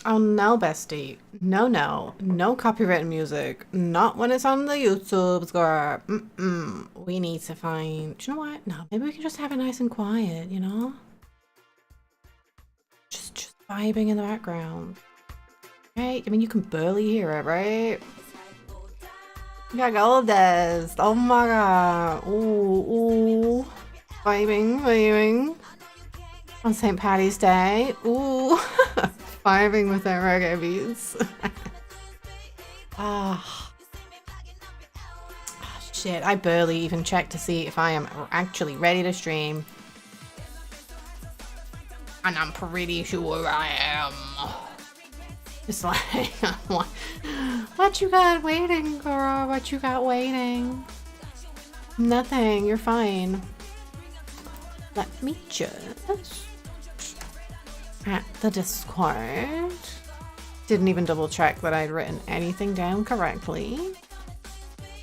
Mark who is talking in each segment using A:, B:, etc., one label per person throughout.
A: Oh no, bestie. No, no. No copyrighted music. Not when it's on the YouTube, girl. Mm-mm. We need to find... Do you know what? No, maybe we can just have it nice and quiet, you know? Just vibing in the background. Right? I mean, you can barely hear it, right? You got gold dust. Oh my god. Ooh, ooh. Vibing, vibing. On St. Patty's Day. Ooh. Vibing with their reggae beats. Ah. Oh, shit. I barely even checked to see if I am actually ready to stream. And I'm pretty sure I am. It's like, what you got waiting, girl? What you got waiting? Nothing. You're fine. Let me just... At the Discord. Didn't even double check that I'd written anything down correctly.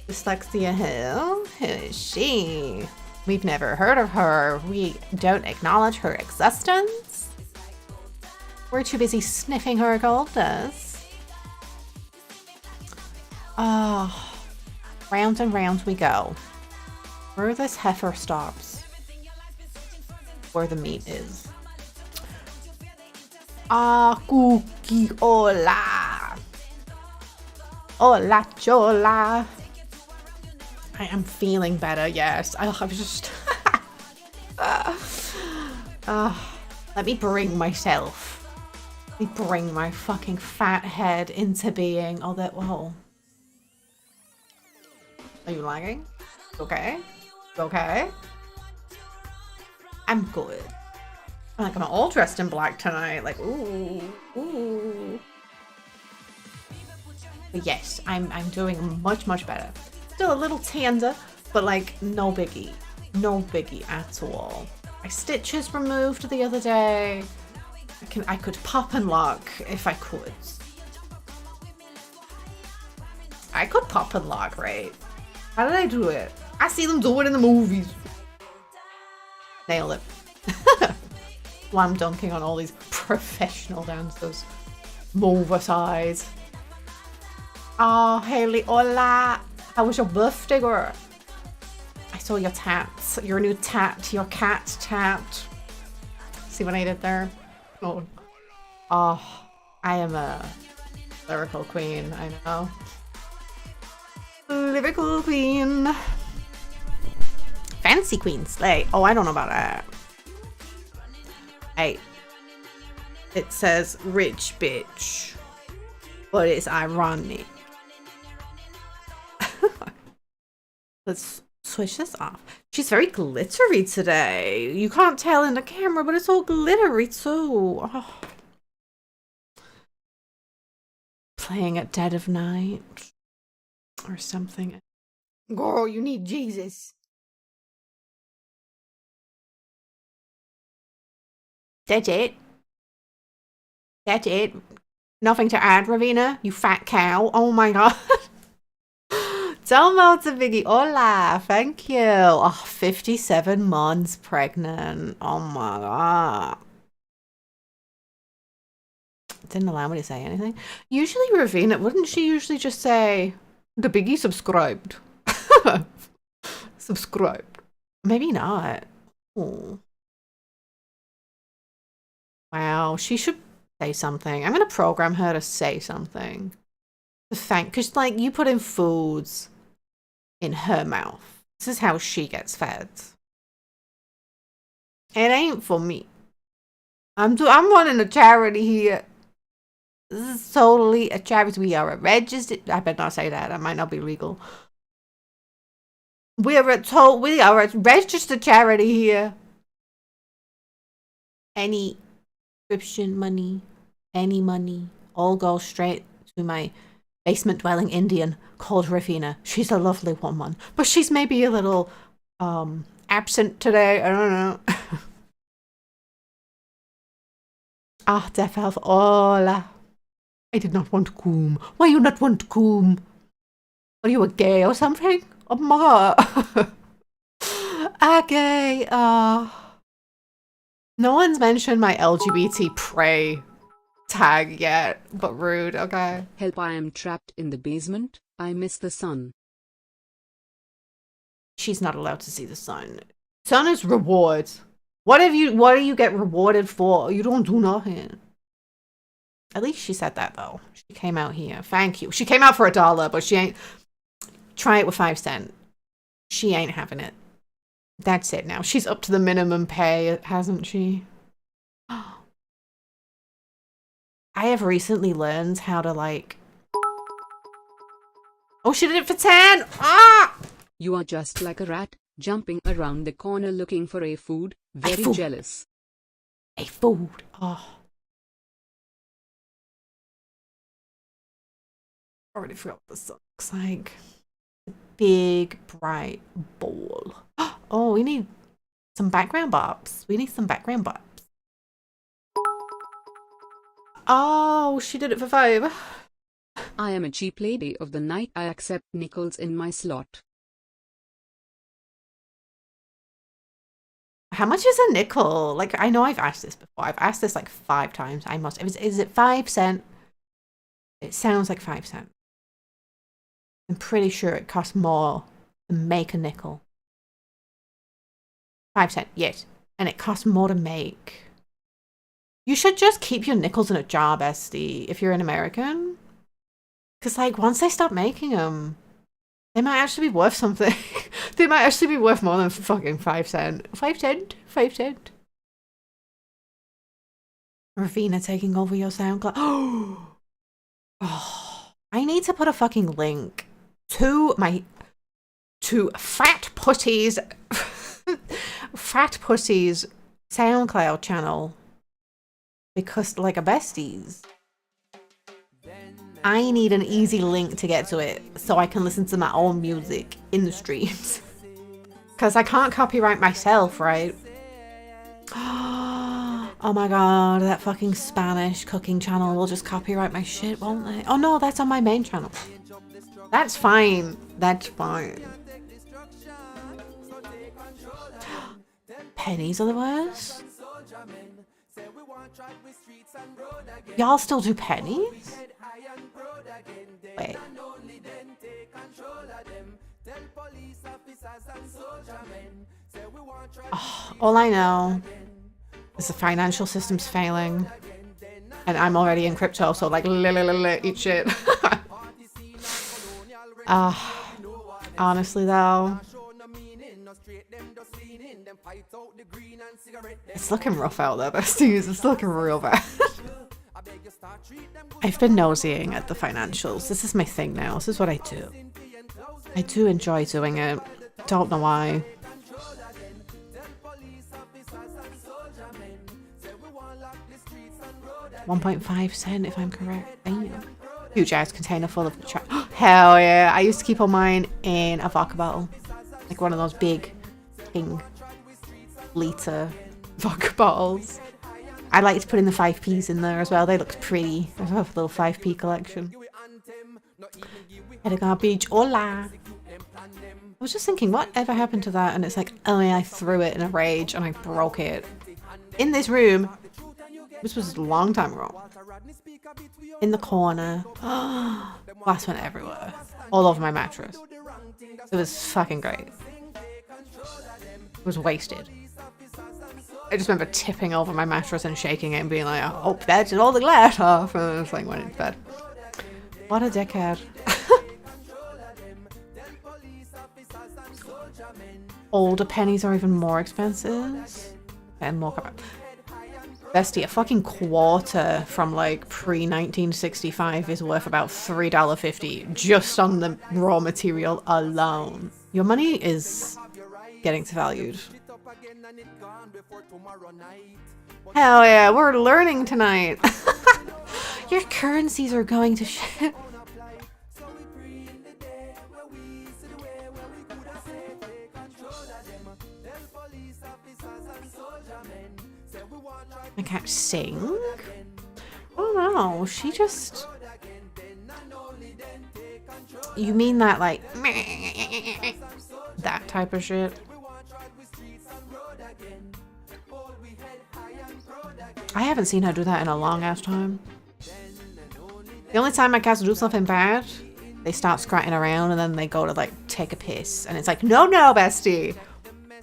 A: Dyslexia Hill? Who is she? We've never heard of her. We don't acknowledge her existence. We're too busy sniffing her gold dust. Oh, round and round we go. Where this heifer stops. Where the meat is. Ah, cookie, hola. Hola, chola. I am feeling better, yes. I was just... let me bring myself. Let me bring my fucking fat head into being. Oh, that... Whoa. Are you lagging? Okay. Okay. I'm good. Like, I'm all dressed in black tonight. Like, ooh, ooh. But yes, I'm doing much, much better. Still a little tender, but like, no biggie. No biggie at all. My stitches removed the other day. I could pop and lock if I could. I could pop and lock, right? How did I do it? I see them do it in the movies. Nailed it. Slam dunking on all these professional dancers. Move aside. Oh, Haley, hola. How was your birthday, girl? I saw your tats. Your new tat. Your cat tat. See what I did there? Oh, I am a lyrical queen. I know. Lyrical queen. Fancy queen slay. Oh, I don't know about that. Hey, it says rich bitch, but it's ironic. Let's switch this off. She's very glittery today. You can't tell in the camera, but it's all glittery too. Oh. Playing at dead of night or something. Girl, you need Jesus. That's it. That's it. Nothing to add, Ravina. You fat cow. Oh my god. Download to Biggie. Hola. Thank you. Oh, 57 months pregnant. Oh my god. Didn't allow me to say anything. Usually Ravina, wouldn't she usually just say, the Biggie subscribed? Subscribed. Maybe not. Oh. Wow, she should say something. I'm gonna program her to say something. To thank, because like you put in foods in her mouth. This is how she gets fed. It ain't for me. I'm running a charity here. This is totally a charity. We are a registered. I better not say that. That might not be legal. We are a registered charity here. Any subscription money, any money, all goes straight to my basement dwelling Indian called Ravina. She's a lovely woman, but she's maybe a little absent today. I don't know. Ah, Deaf Elf. Hola. I did not want coom. Why you not want coom? Are you a gay or something? Oh my god. Okay. No one's mentioned my LGBT prey. Tag yet, but rude. Okay.
B: Help, I am trapped in the basement. I miss the sun.
A: She's not allowed to see the sun. Sun is rewards. What do you get rewarded for? You don't do nothing. At least she said that though. She came out here. Thank you. She came out for $1, but she ain't. Try it with 5 cents. She ain't having it. That's it now. She's up to the minimum pay, hasn't she? I have recently learned how to like. Oh, she did it for 10. Ah!
B: You are just like a rat, jumping around the corner looking for a food. Very jealous.
A: A food. Oh. Already forgot what this looks like. Big, bright ball. Oh, we need some background bops. We need some background bops. Oh, she did it for 5.
B: I am a cheap lady of the night. I accept nickels in my slot.
A: How much is a nickel? Like, I know I've asked this before. I've asked this like 5 times. I must. Is it 5 cents? It sounds like 5 cents. I'm pretty sure it costs more to make a nickel. 5 cents, yes. And it costs more to make. You should just keep your nickels in a jar, bestie, if you're an American. Because, like, once they stop making them, they might actually be worth something. They might actually be worth more than fucking 5 cents. 5 cents? 5 cents. Ravina taking over your SoundCloud. Oh, I need to put a fucking link to Fat Putty's SoundCloud channel, because like a besties, I need an easy link to get to it so I can listen to my own music in the streams, because I can't copyright myself, right? Oh my god, that fucking Spanish cooking channel will just copyright my shit, won't they? Oh no, that's on my main channel. That's fine. That's fine. Pennies are the worst. Y'all still do pennies? Wait. Oh, all I know is the financial system's failing. And I'm already in crypto, so like, eat shit. Honestly though, it's looking rough out there, besties. It's looking real bad. I've been nosying at the financials. This is my thing now. This is what I do. I do enjoy doing it. Don't know why. 1.5 cents if I'm correct. Damn. Huge ass container full of hell yeah. I used to keep all mine in a vodka bottle. Like one of those big King liter vodka bottles. I like to put in the 5p's in there as well. They look pretty. I have a little 5p collection. Edgar Beach, hola. I was just thinking, whatever happened to that? And it's like, oh yeah, I threw it in a rage and I broke it. In this room. This was a long time ago. In the corner. Glass went everywhere. All over my mattress. It was fucking great. It was wasted. I just remember tipping over my mattress and shaking it and being like, I hope that's all the glass off. And I was like, went into bed. What a dickhead. Older pennies are even more expensive. And more crap. Bestie, a fucking quarter from like pre-1965 is worth about $3.50 just on the raw material alone. Your money is getting devalued. Hell yeah, we're learning tonight. Your currencies are going to shit. I can't sing? Oh no, she just... You mean that like... that type of shit? I haven't seen her do that in a long ass time. The only time my cats do something bad, they start scratching around and then they go to like take a piss. And it's like, no, bestie.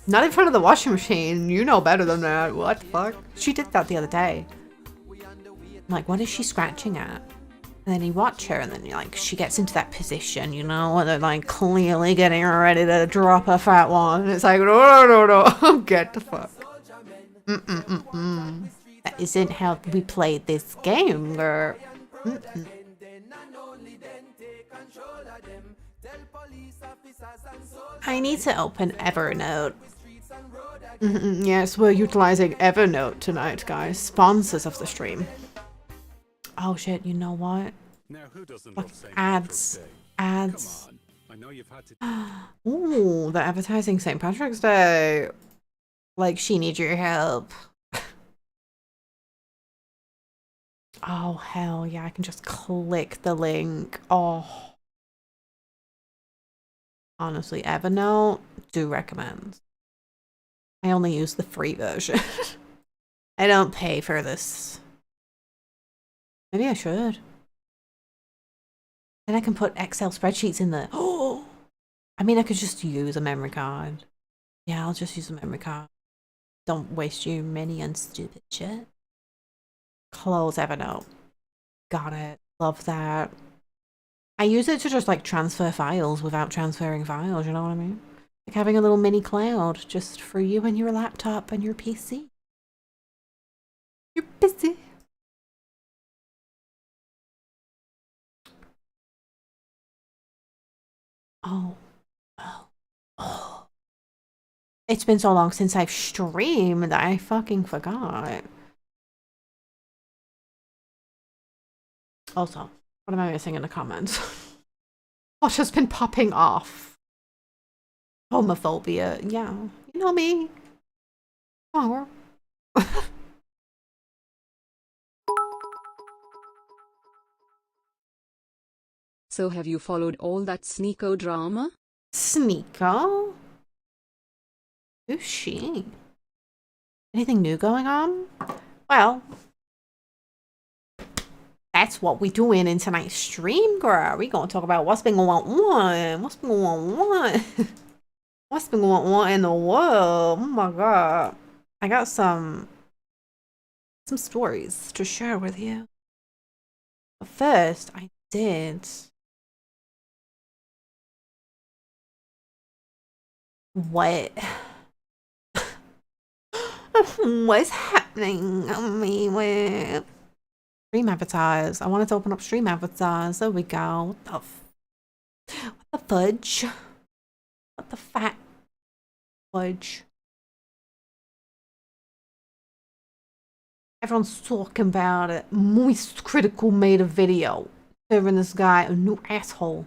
A: Not in front of the washing machine. You know better than that. What the fuck? She did that the other day. I'm like, what is she scratching at? And then you watch her and then you're like, she gets into that position, you know, where they're like clearly getting ready to drop a fat one. And it's like, no. Get the fuck. That isn't how we played this game, girl. I need to open Evernote. Yes, we're utilizing Evernote tonight, guys. Sponsors of the stream. Oh shit, you know what?
C: Now, who doesn't love St.
A: Ads. Ads.
C: Come on. I know you've had to.
A: Ooh, they're advertising St. Patrick's Day. Like, she needs your help. Oh, hell yeah, I can just click the link. Oh. Honestly, Evernote, do recommend. I only use the free version. I don't pay for this. Maybe I should. Then I can put Excel spreadsheets in there. Oh, I mean, I could just use a memory card. Yeah, I'll just use a memory card. Don't waste your money on stupid shit. Close Evernote. Got it. Love that. I use it to just like transfer files without transferring files, you know what I mean? Like having a little mini cloud just for you and your laptop and your PC. You're busy. Oh. It's been so long since I've streamed that I fucking forgot. Also, what am I missing in the comments? What has been popping off? Homophobia. Yeah, you know me. Oh,
B: So have you followed all that Sneeko drama?
A: Sneeko? Who's she? Anything new going on? Well, that's what we're doing in tonight's stream, girl. We're gonna talk about what's been going on. What's been going on? What's been going on in the world? Oh my god. I got some stories to share with you. But first, I did. What? What's happening? I mean, with stream advertise. I wanted to open up stream advertise. There we go. What the fudge? What the fat fudge? Everyone's talking about it. Moist Critical made a video serving this guy a new asshole.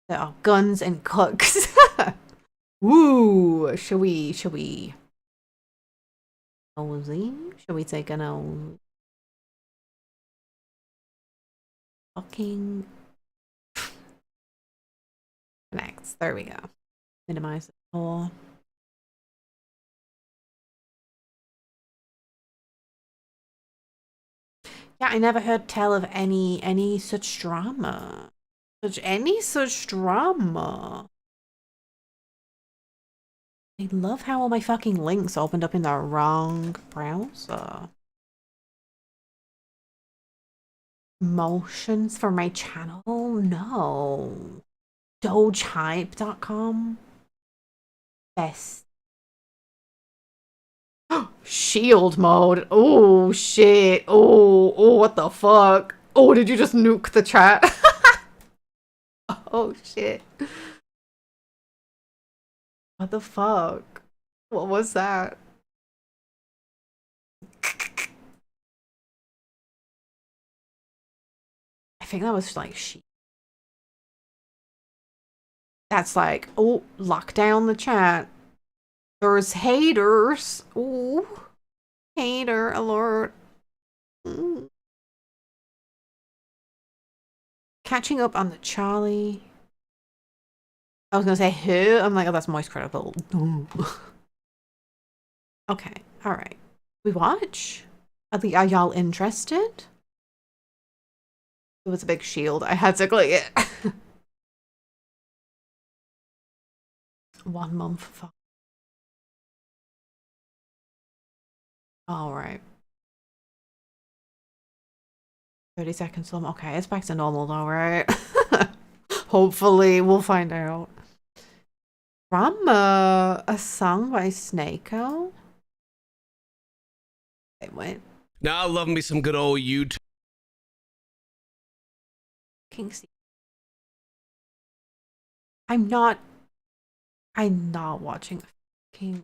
A: There are guns and cooks. Ooh, should we nosy? Should we take a nose? Fucking connects. There we go. Minimize it all. Yeah, I never heard tell of any such drama. Any such drama. I love how all my fucking links opened up in the wrong browser. Motions for my channel? No. Dogehype.com? Best. Shield mode. Oh, shit. Oh, what the fuck? Oh, did you just nuke the chat? Oh, shit. What the fuck? What was that? I think that was like she. That's like, oh, lock down the chat. There's haters. Ooh. Hater alert. Catching up on the Charlie. I was gonna say who? I'm like, oh, that's Moist Critical. Okay, alright. We watch? Are y'all interested? It was a big shield. I had to click it. 1 month. All right. 30 seconds. Okay, it's back to normal though, right? Hopefully, we'll find out. From a song by Snako. Wait, what?
D: Now I love me some good old YouTube.
A: King C. I'm not watching King.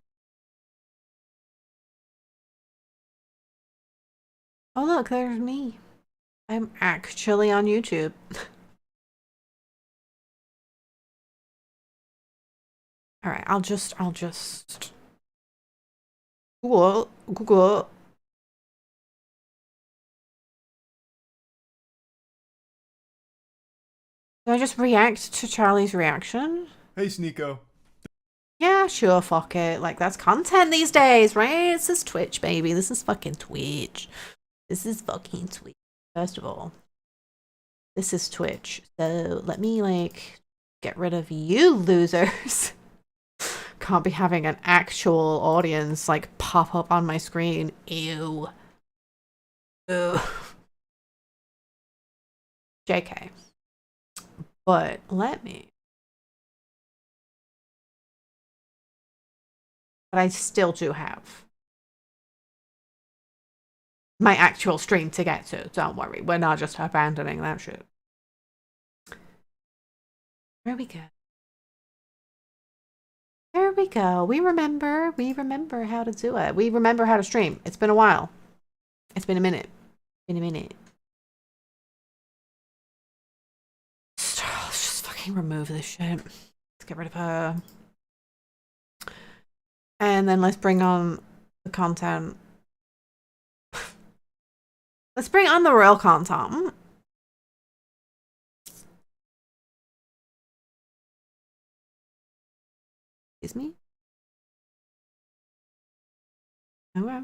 A: Oh look, there's me. I'm actually on YouTube. All right, I'll just Google. Do I just react to Charlie's reaction?
E: Hey, Sneeko.
A: Yeah, sure, fuck it. Like, that's content these days, right? This is Twitch, baby. This is fucking Twitch. This is fucking Twitch. First of all, this is Twitch. So, let me, like, get rid of you losers. Can't be having an actual audience, like, pop up on my screen. Ew. Ew. JK. But, let me. But I still do have my actual stream to get to. Don't worry. We're not just abandoning that shit. There we go. There we go. We remember how to do it. We remember how to stream. It's been a while. It's been a minute. Let's just fucking remove this shit. Let's get rid of her. And then let's bring on the content. Let's bring on the real content. Excuse me? Okay.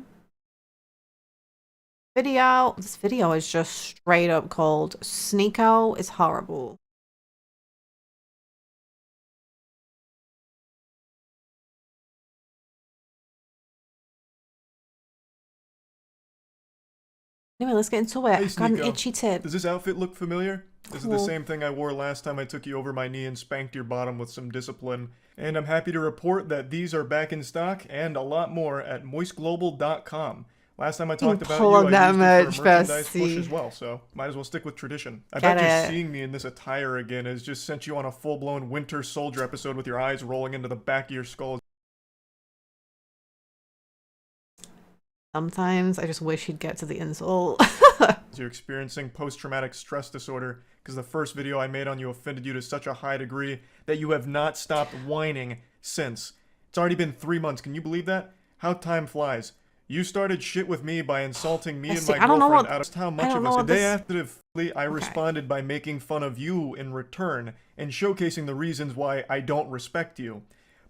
A: Video. This video is just straight up called Sneeko is Horrible. Anyway, let's get into it.
E: Hey,
A: I've got an
E: Sneeko.
A: itchy tip.
E: Does this outfit look familiar? This is the
A: Cool.
E: same thing I wore last time I took you over my knee and spanked your bottom with some discipline. And I'm happy to report that these are back in stock and a lot more at moistglobal.com. Last time I talked about
A: plug
E: you, I
A: that
E: used
A: much,
E: it for a merchandise push
A: bestie.
E: as well, so might as well stick with tradition. I
A: Get
E: bet
A: it.
E: just seeing me in this attire again has just sent you on a full-blown Winter Soldier episode with your eyes rolling into the back of your skull.
A: Sometimes I just wish he'd get to the insult.
E: You're experiencing post-traumatic stress disorder because the first video I made on you offended you to such a high degree that you have not stopped whining since. It's already been 3 months. Can you believe that? How time flies. You started shit with me by insulting me and my girlfriend out of how much of us. The day after, I responded by making fun of you in return and showcasing the reasons why I don't respect you.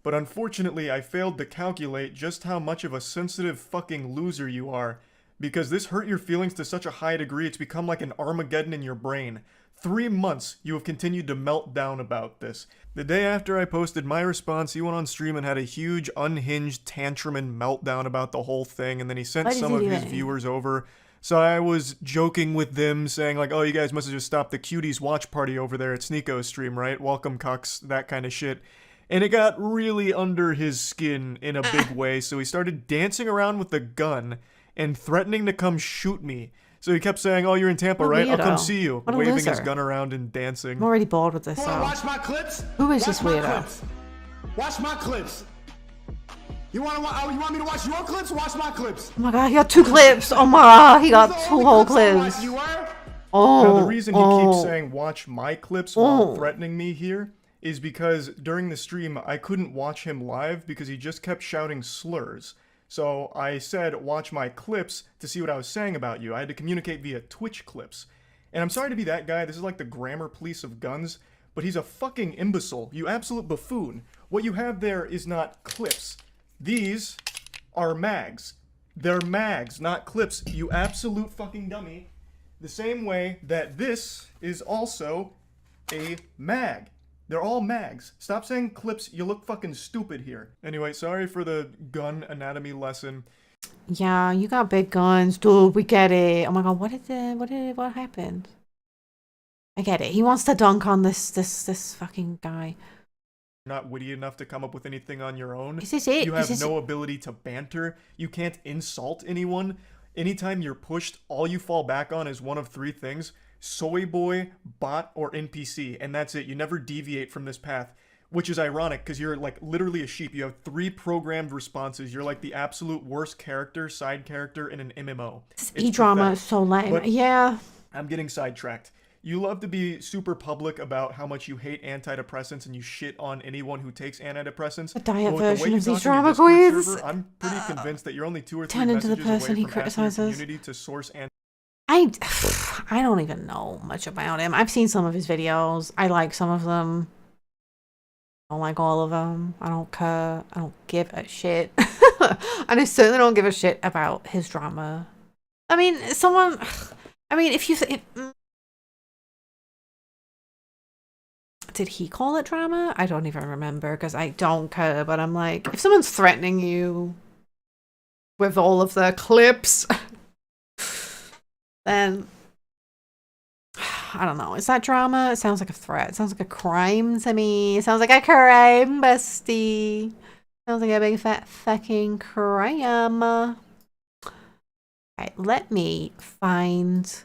E: But unfortunately, I failed to calculate just how much of a sensitive fucking loser you are. Because this hurt your feelings to such a high degree, it's become like an Armageddon in your brain. 3 months, you have continued to melt down about this. The day after I posted my response, he went on stream and had a huge, unhinged tantrum and meltdown about the whole thing, and then he sent some of his viewers over. So I was joking with them, saying like, oh, you guys must have just stopped the cuties watch party over there at Sneeko's stream, right? Welcome, cucks, that kind of shit. And it got really under his skin in a big way, so he started dancing around with the gun and threatening to come shoot me. So he kept saying, oh, you're in Tampa, right? I'll come see you. Waving his gun around and dancing.
A: I'm already bored with this, so.
F: Watch my clips?
A: Who is this weirdo?
F: Watch my clips. You want me to watch your clips? Watch my clips.
A: Oh my god, he got 2 clips. Oh my god, he got 2 whole clips. Oh,
E: now, the reason he keeps saying watch my clips while threatening me here is because during the stream, I couldn't watch him live because he just kept shouting slurs. So I said, watch my clips to see what I was saying about you. I had to communicate via Twitch clips. And I'm sorry to be that guy, this is like the grammar police of guns, but he's a fucking imbecile, you absolute buffoon. What you have there is not clips. These are mags. They're mags, not clips, you absolute fucking dummy. The same way that this is also a mag. They're all mags. Stop saying clips. You look fucking stupid here. Anyway, sorry for the gun anatomy lesson.
A: Yeah, you got big guns, dude. We get it. Oh my god, what happened? I get it. He wants to dunk on this fucking guy.
E: You're not witty enough to come up with anything on your own.
A: Is this it?
E: You have no ability to banter. You can't insult anyone. Anytime you're pushed, all you fall back on is one of three things: soy boy, bot, or NPC, and that's it. You never deviate from this path, which is ironic because you're like literally a sheep. You have 3 programmed responses. You're like the absolute worst character, side character in an MMO.
A: This E-drama is so lame.
E: But
A: yeah.
E: I'm getting sidetracked. You love to be super public about how much you hate antidepressants and you shit on anyone who takes antidepressants.
A: A diet
E: Well, with the way
A: version
E: you
A: of these
E: talk on your
A: drama
E: Discord
A: queens.
E: server, I'm pretty convinced that you're only 2 or 3
A: Turn into the
E: messages
A: person
E: away
A: he
E: from asking your
A: criticizes.
E: community to source
A: I don't even know much about him. I've seen some of his videos. I like some of them. I don't like all of them. I don't care. I don't give a shit. And I certainly don't give a shit about his drama. I mean, if you... Did he call it drama? I don't even remember because I don't care. But I'm like, if someone's threatening you with all of their clips, then I don't know. Is that drama? It sounds like a threat. It sounds like a crime to me. It sounds like a crime, bestie. Sounds like a big fat fucking crime. Right, let me find...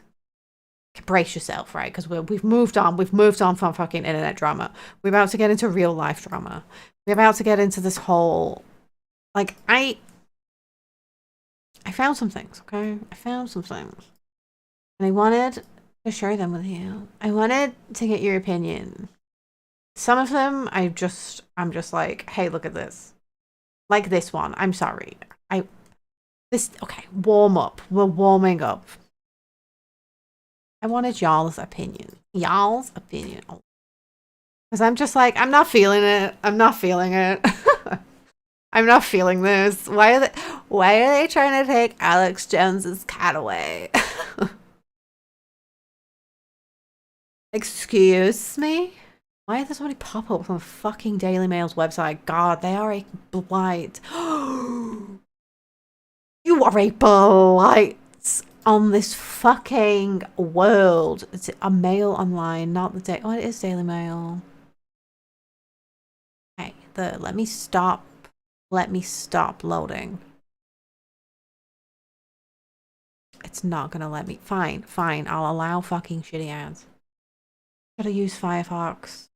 A: Brace yourself, right? Because we've moved on. We've moved on from fucking internet drama. We're about to get into real life drama. We're about to get into this whole... Like, I found some things, okay? I found some things. And I wanted to share them with you. I wanted to get your opinion. Some of them, I'm just like, hey, look at this. Like this one. I'm sorry. Okay, warm up. We're warming up. I wanted y'all's opinion. Y'all's opinion. Because I'm just like, I'm not feeling it. I'm not feeling it. I'm not feeling this. Why are they trying to take Alex Jones's cat away? Excuse me? Why are there so many pop-ups on fucking Daily Mail's website? God, they are a blight. You are a blight on this fucking world. It's a Mail Online, not the Oh, it is Daily Mail. Okay, let me stop loading. It's not gonna let me. Fine, I'll allow fucking shitty ads. Gotta use Firefox.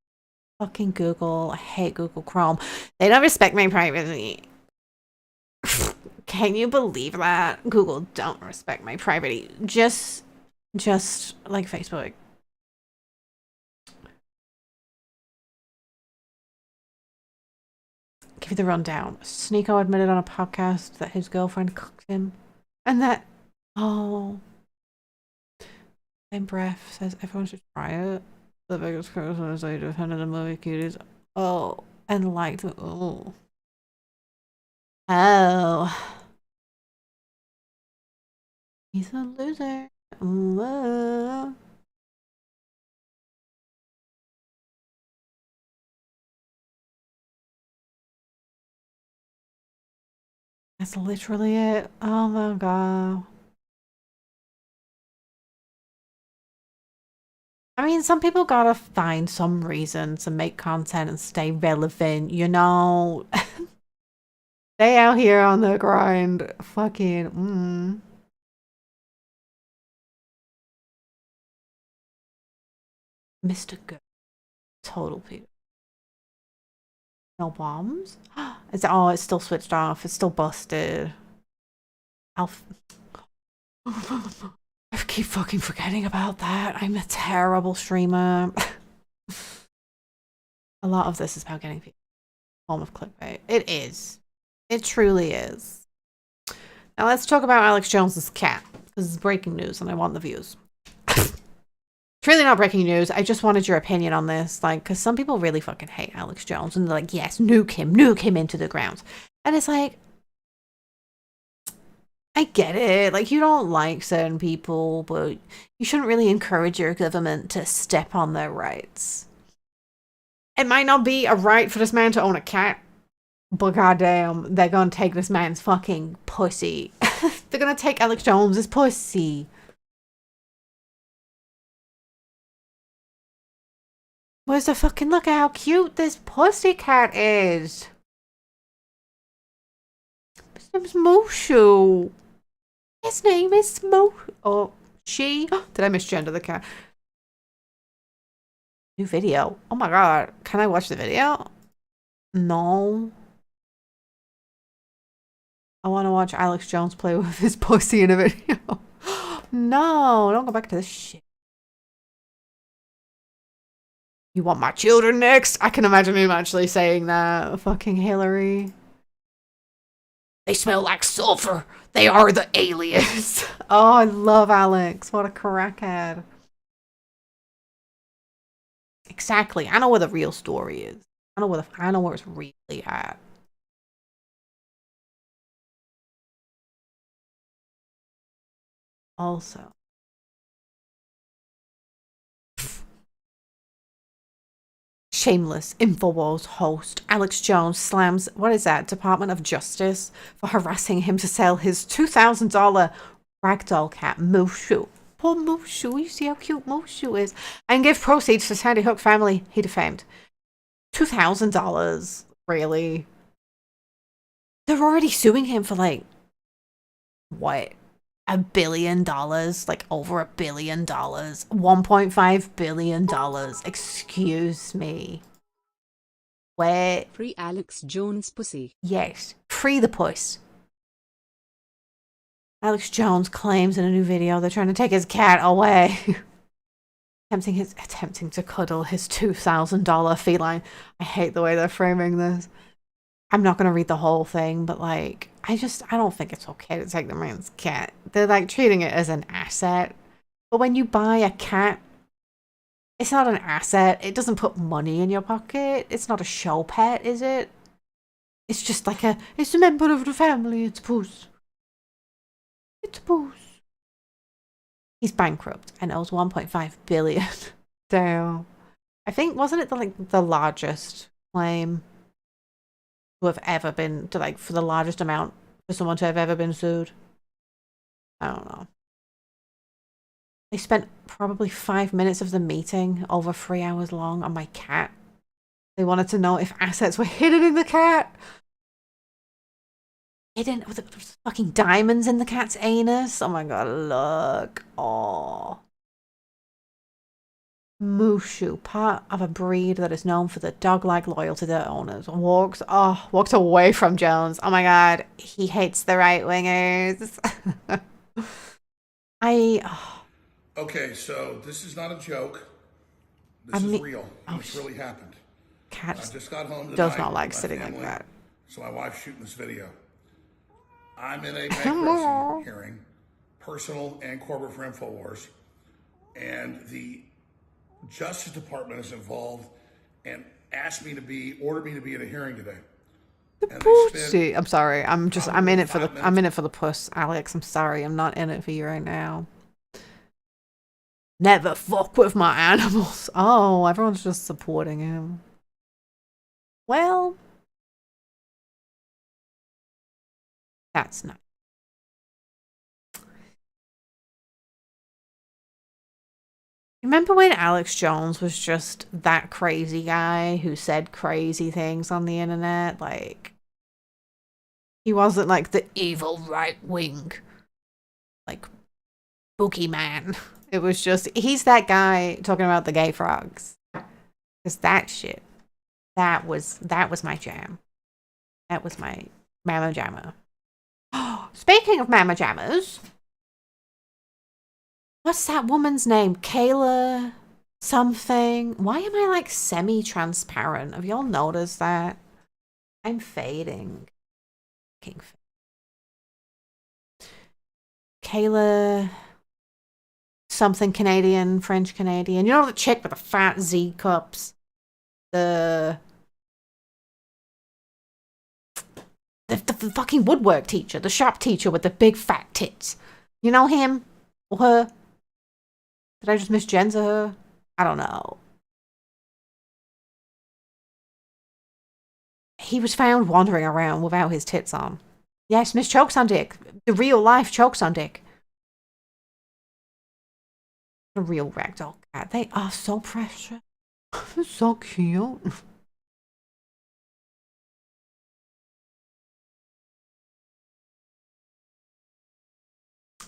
A: Fucking Google. I hate Google Chrome. They don't respect my privacy. Can you believe that? Google don't respect my privacy. Just like Facebook. Give you the rundown. Sneeko admitted on a podcast that his girlfriend cooked him. And that... Oh. Same breath says everyone should try it. The biggest criticism is they defended the movie cuties. Oh. And liked it. Oh. Oh. He's a loser. Whoa. That's literally it. Oh my god. I mean, some people gotta find some reason to make content and stay relevant, you know? They out here on the grind. Fucking, Mr. Good. Total Peter. No bombs? It's still switched off. It's still busted. I keep fucking forgetting about that. I'm a terrible streamer. A lot of this is about getting people form of clickbait. It is. It truly is. Now let's talk about Alex Jones's cat. This is breaking news and I want the views. It's really not breaking news. I just wanted your opinion on this. Like, because some people really fucking hate Alex Jones. And they're like, yes, nuke him into the ground. And it's like, I get it. Like, you don't like certain people, but you shouldn't really encourage your government to step on their rights. It might not be a right for this man to own a cat, but goddamn, they're gonna take this man's fucking pussy. They're gonna take Alex Jones's pussy. Where's the fucking look at how cute this pussy cat is? His name's Mushu. His name is Oh, she. Did I misgender the cat? New video. Oh my god. Can I watch the video? No. I want to watch Alex Jones play with his pussy in a video. No, don't go back to this shit. You want my children next? I can imagine him actually saying that. Fucking Hillary. They smell like sulfur. They are the aliens. Oh, I love Alex. What a crackhead. Exactly. I know where the real story is. I know where it's really at. Also. Shameless InfoWars host Alex Jones slams, what is that, Department of Justice for harassing him to sell his $2,000 ragdoll cat, Mushu. Poor Mushu, you see how cute Mushu is. And give proceeds to Sandy Hook family he defamed. $2,000, really? They're already suing him for like, what? $1 billion, like over $1 billion, $1.5 billion. Excuse me. Where?
B: Free Alex Jones pussy.
A: Yes, free the puss. Alex Jones claims in a new video they're trying to take his cat away. attempting to cuddle his $2,000 feline. I hate the way they're framing this. I'm not gonna read the whole thing, but like, I don't think it's okay to take the man's cat. They're like treating it as an asset. But when you buy a cat, it's not an asset. It doesn't put money in your pocket. It's not a show pet, is it? It's just like it's a member of the family. It's a puss. It's a puss. He's bankrupt and owes 1.5 billion. Damn. I think, wasn't it the largest claim to have ever been, for the largest amount for someone to have ever been sued? I don't know. They spent probably 5 minutes of the meeting over 3 hours long on my cat. They wanted to know if assets were hidden in the cat. Hidden with fucking diamonds in the cat's anus. Oh my god, look. Oh. Mushu, part of a breed that is known for the dog-like loyalty to their owners, walked away from Jones. Oh my god, he hates the right-wingers.
G: Okay, so this is not a joke. This is real. This really happened.
A: Cat
G: I just got home tonight.
A: Does not like
G: with my
A: sitting
G: family,
A: like that.
G: So my wife's shooting this video. I'm in a bankruptcy hearing, personal and corporate for InfoWars, and the Justice Department is involved and ordered me to be at a hearing today.
A: The pussy. I'm sorry. I'm in it for the puss, Alex. I'm sorry. I'm not in it for you right now. Never fuck with my animals. Oh, everyone's just supporting him. Well, that's not. Remember when Alex Jones was just that crazy guy who said crazy things on the internet? Like, he wasn't like the evil right wing, like, boogeyman. It was just, he's that guy talking about the gay frogs. Because that shit, that was my jam. That was my Mama Jammer. Speaking of Mama Jammers, what's that woman's name? Kayla something. Why am I like semi-transparent? Have y'all noticed that? I'm fading. Kayla something Canadian, French Canadian. You know the chick with the fat Z cups? The fucking woodwork teacher, the shop teacher with the big fat tits. You know him? Or her? Did I just misgender her? I don't know. He was found wandering around without his tits on. Yes, Miss Chokes on Dick. The real life Chokes on Dick. The real ragdoll cat. They are so precious. They're so cute.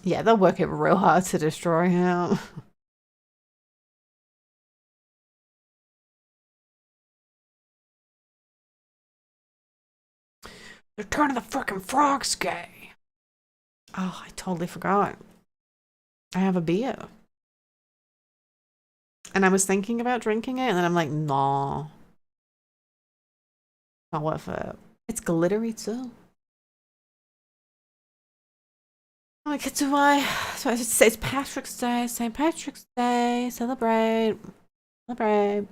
A: Yeah, they're working real hard to destroy him. They're turning the frickin' frogs gay. Oh, I totally forgot. I have a beer. And I was thinking about drinking it, and then I'm like, nah. Not worth it. It's glittery too. Like, it's why. So it's Patrick's Day. St. Patrick's Day. Celebrate. Celebrate.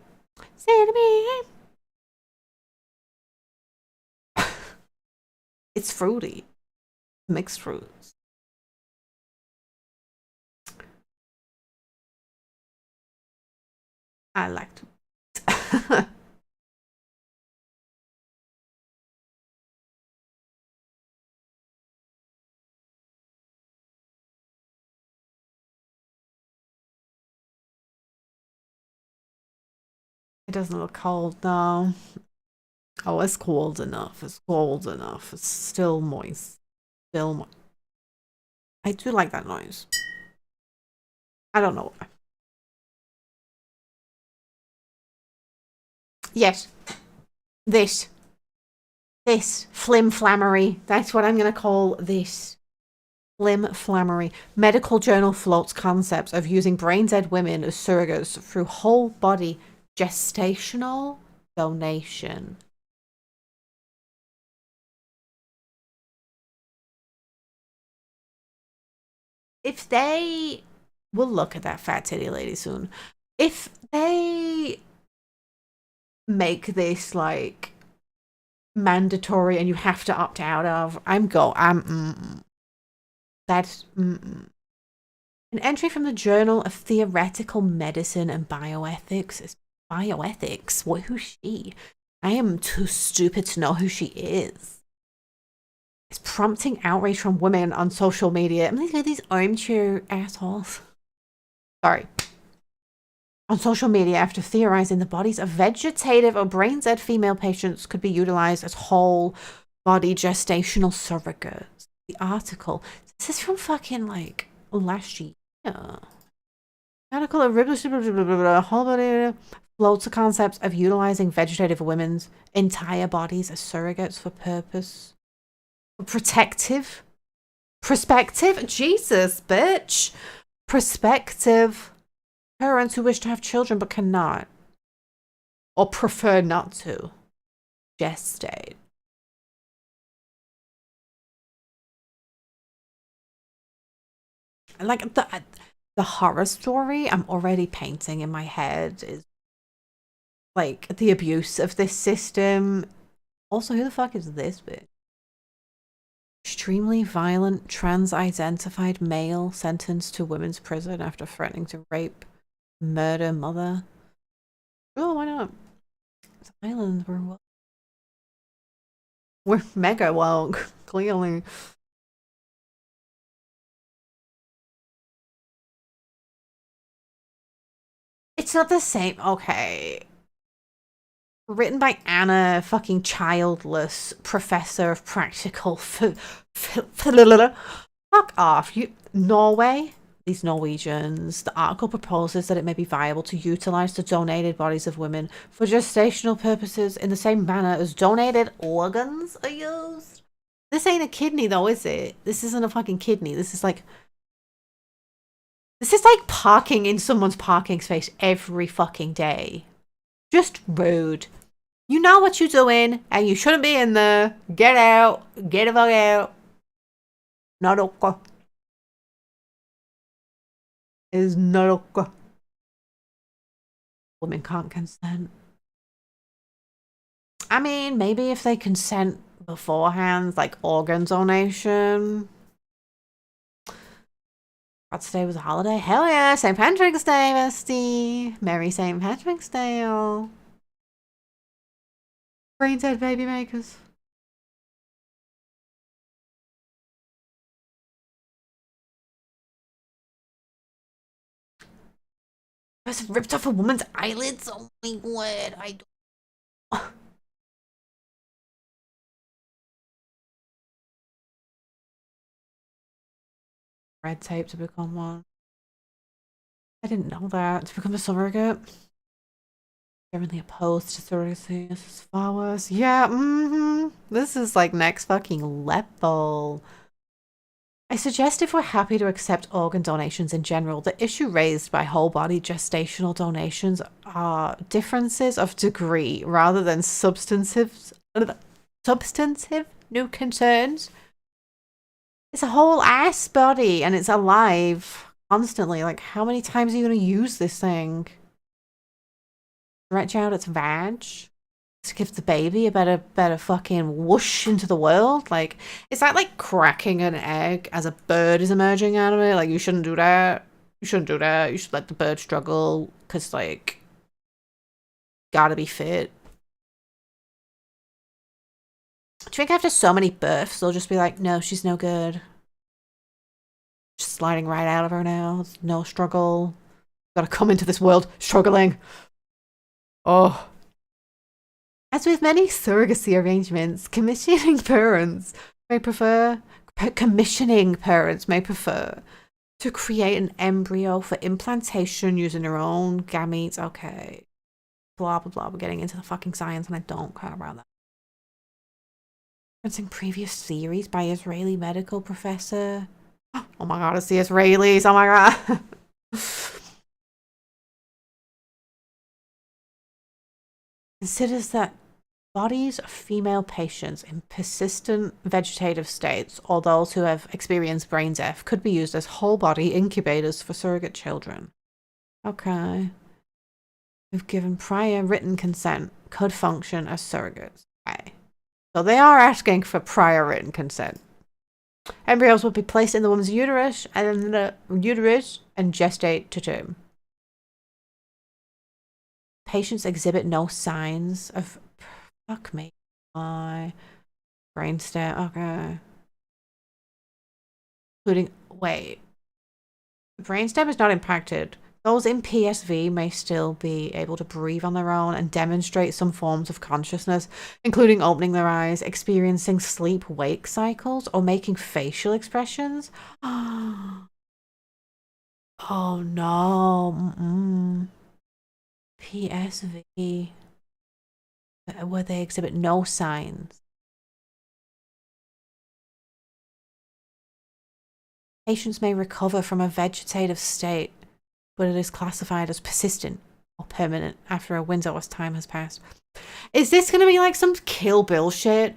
A: Say to me. It's fruity. Mixed fruits. I like to. It doesn't look cold though. Oh, it's cold enough. It's cold enough. It's still moist. Still moist. I do like that noise. I don't know why. Yes. This. Flim-flammery. That's what I'm going to call this. Flim-flammery. Medical journal floats concepts of using brain-dead women as surrogates through whole-body gestational donation. If they... We'll look at that fat titty lady soon. If they make this, like, mandatory and you have to opt out of, that's an entry from the Journal of Theoretical Medicine and Bioethics. It's bioethics. Who's she? I am too stupid to know who she is. It's prompting outrage from women on social media. I mean, these armchair assholes. Sorry. On social media after theorizing the bodies of vegetative or brain-dead female patients could be utilized as whole body gestational surrogates. The article. This is from fucking like last year. Article of whole body floats the concepts of utilizing vegetative women's entire bodies as surrogates for purpose. Prospective? Jesus, bitch. Prospective parents who wish to have children but cannot. Or prefer not to. Gestate. Like, the horror story I'm already painting in my head is, like, the abuse of this system. Also, who the fuck is this bitch? Extremely violent trans-identified male sentenced to women's prison after threatening to rape, murder mother. Oh, why not? It's Ireland. We're mega woke, clearly. It's not the same. Okay. Written by Anna, fucking childless professor of practical. Fuck off. Norway. These Norwegians. The article proposes that it may be viable to utilize the donated bodies of women for gestational purposes in the same manner as donated organs are used. This ain't a kidney though, is it? This isn't a fucking kidney. This is like parking in someone's parking space every fucking day. Just rude. You know what you're doing, and you shouldn't be in there. Get out. Get the fuck out. Not okay. It is not okay. Women can't consent. I mean, maybe if they consent beforehand, like organ donation. God, today was a holiday. Hell yeah, St. Patrick's Day, bestie. Merry St. Patrick's Day, all. Brain dead baby makers. Person ripped off a woman's eyelids? Oh my word, I don't. Red tape to become one. I didn't know that. To become a surrogate. Generally opposed to surrogacy. This is far worse. Yeah, This is like next fucking level. I suggest if we're happy to accept organ donations in general, the issue raised by whole body gestational donations are differences of degree rather than substantive new concerns. It's a whole ass body and it's alive constantly. Like, how many times are you going to use this thing? Stretch out its vag to give the baby a better fucking whoosh into the world. Like, is that like cracking an egg as a bird is emerging out of it? Like, you shouldn't do that. You shouldn't do that. You should let the bird struggle because, like, gotta be fit. Do you think after so many births, they'll just be like, no, she's no good. Just sliding right out of her now. No struggle. Gotta come into this world struggling. Oh. As with many surrogacy arrangements, commissioning parents may prefer to create an embryo for implantation using their own gametes. Okay. Blah, blah, blah. We're getting into the fucking science and I don't care about that. Referencing previous theories by Israeli medical professor. Oh my god, it's the Israelis. Oh my god. Considers that bodies of female patients in persistent vegetative states or those who have experienced brain death could be used as whole body incubators for surrogate children. Okay. Who've given prior written consent could function as surrogates. Okay. So they are asking for prior written consent. Embryos will be placed in the woman's uterus and gestate to term. Patients exhibit no signs of... Fuck me. My brainstem. Okay. Including... Wait. The brainstem is not impacted. Those in PSV may still be able to breathe on their own and demonstrate some forms of consciousness, including opening their eyes, experiencing sleep-wake cycles, or making facial expressions. Oh no. PSV. Where they exhibit no signs. Patients may recover from a vegetative state, but it is classified as persistent or permanent after a window of time has passed. Is this going to be like some Kill Bill shit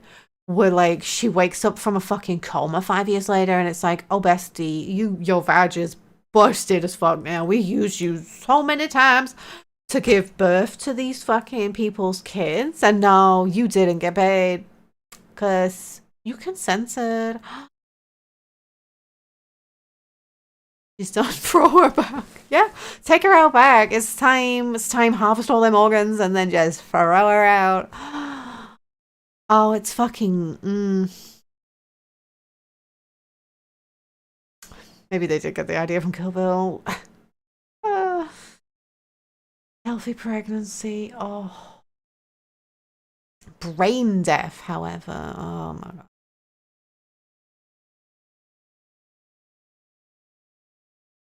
A: where like she wakes up from a fucking coma 5 years later and it's like, oh bestie, your vag is busted as fuck now. We used you so many times to give birth to these fucking people's kids and no, you didn't get paid because you consented. She's done. Throw her back. Yeah, take her out back. It's time. Harvest all them organs and then just throw her out. Oh, it's fucking. Maybe they did get the idea from Kill Bill. Healthy pregnancy. Oh, brain death. However, oh my god.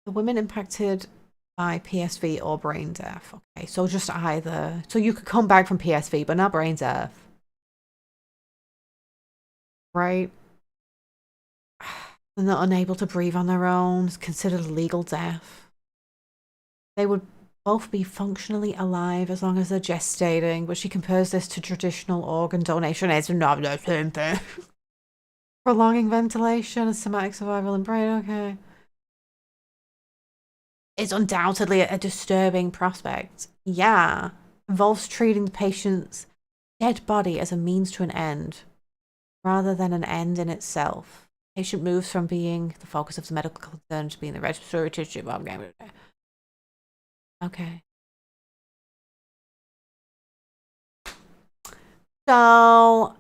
A: The women impacted by PSV or brain death. Okay, so just either. So you could come back from PSV, but not brain death. Right? And they're unable to breathe on their own. It's considered a legal death. They would both be functionally alive as long as they're gestating, but she compares this to traditional organ donation. It's not the same thing. Prolonging ventilation and somatic survival in brain. Okay. Is undoubtedly a disturbing prospect. Yeah. Involves treating the patient's dead body as a means to an end. rather than an end in itself. Patient moves from being the focus of the medical concern to being the respiratory tissue. Okay. So,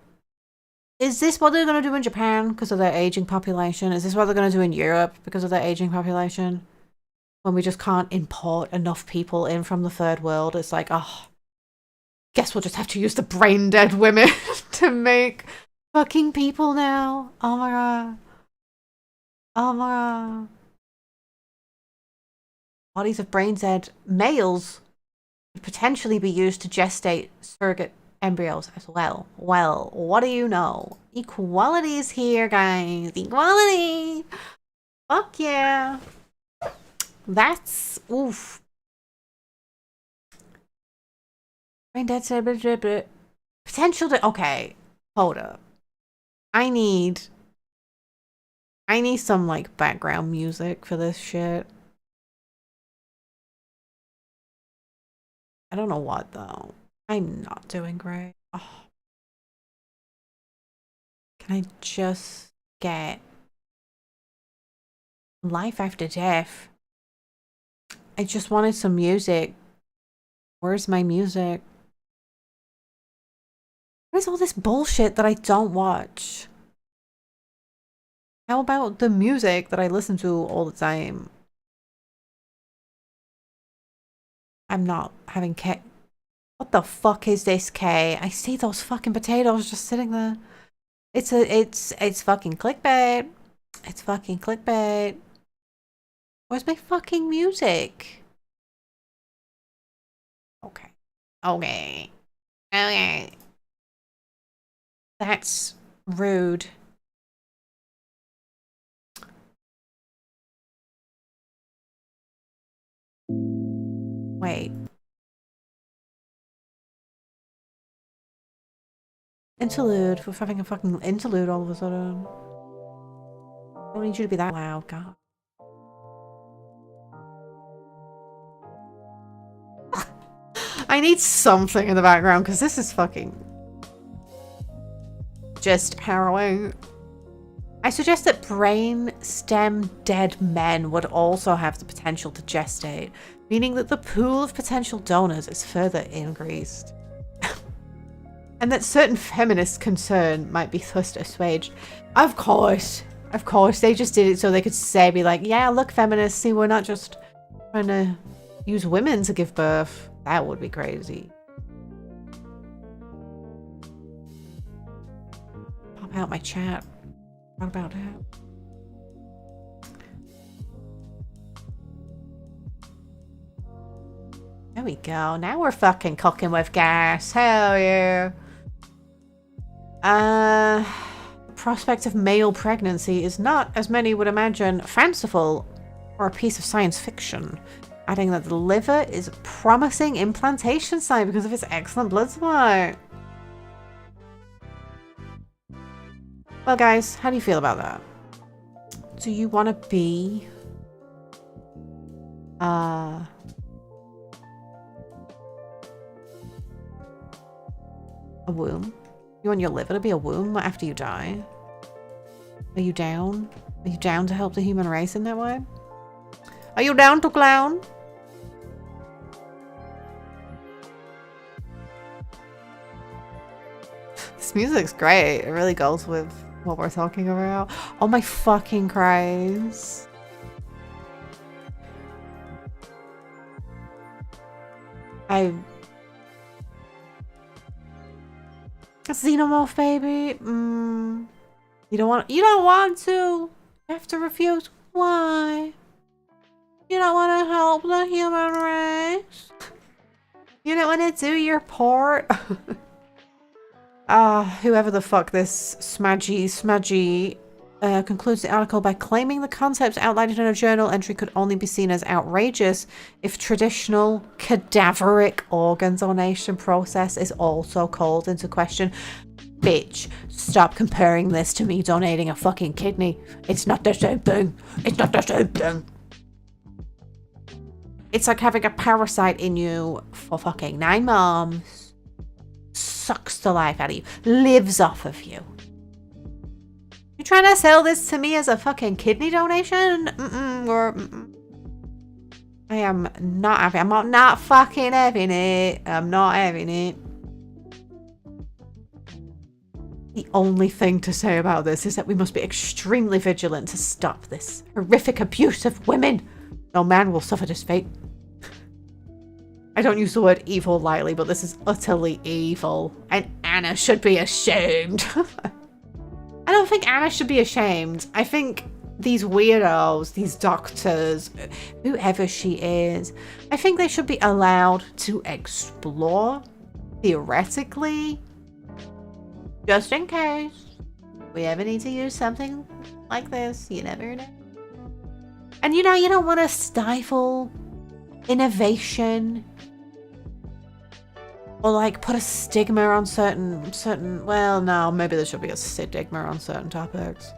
A: is this what they're going to do in Japan because of their aging population? Is this what they're going to do in Europe because of their aging population? When we just can't import enough people in from the third world, it's like, oh, guess we'll just have to use the brain dead women to make fucking people now. Oh my god. Oh my god. Bodies of brain dead males could potentially be used to gestate surrogate embryos as well. Well, what do you know? Equality is here, guys. Equality. Fuck yeah. That's oof. Brain dead said potential to okay. Hold up. I need some like background music for this shit. I don't know what though. I'm not doing great. Oh. Can I just get life after death? I just wanted some music. Where's my music? Where's all this bullshit that I don't watch? How about the music that I listen to all the time? I'm not having K. What the fuck is this K? I see those fucking potatoes just sitting there. It's fucking clickbait. It's fucking clickbait. Where's my fucking music? Okay. Okay. Okay. That's rude. Wait. Interlude. We're having a fucking interlude all of a sudden. I don't need you to be that loud, God. I need something in the background because this is fucking just harrowing. I suggest that brain stem dead men would also have the potential to gestate, meaning that the pool of potential donors is further increased. And that certain feminist concern might be thus assuaged. Of course, they just did it so they could say, be like, yeah, look, feminists, see, we're not just trying to use women to give birth. That would be crazy. Pop out my chat. What about that? There we go. Now we're fucking cooking with gas. Hell yeah. Prospect of male pregnancy is not, as many would imagine, fanciful or a piece of science fiction. Adding that the liver is a promising implantation site because of its excellent blood supply. Well, guys, how do you feel about that? Do you want to be a womb? You want your liver to be a womb after you die? Are you down? Are you down to help the human race in that way? Are you down to clown? This music's great. It really goes with what we're talking about. Oh my fucking Christ. A xenomorph baby. You don't want to. You have to refuse. Why? You don't want to help the human race? You don't want to do your part? Whoever the fuck this smudgy concludes the article by claiming the concepts outlined in a journal entry could only be seen as outrageous if traditional cadaveric organ donation process is also called into question. Bitch, stop comparing this to me donating a fucking kidney. It's not the same thing. It's not the same thing. It's like having a parasite in you for fucking 9 months. Sucks the life out of you. Lives off of you. trying to sell this to me as a fucking kidney donation? I am not happy. I'm not fucking having it. I'm not having it. The only thing to say about this is that we must be extremely vigilant to stop this horrific abuse of women. No man will suffer this fate. I don't use the word evil lightly, but this is utterly evil. And Anna should be ashamed. I don't think Anna should be ashamed. I think these weirdos, these doctors, whoever she is, I think they should be allowed to explore, theoretically, just in case we ever need to use something like this. You never know. And you know, you don't want to stifle innovation or like put a stigma on certain, well, no, maybe there should be a stigma on certain topics.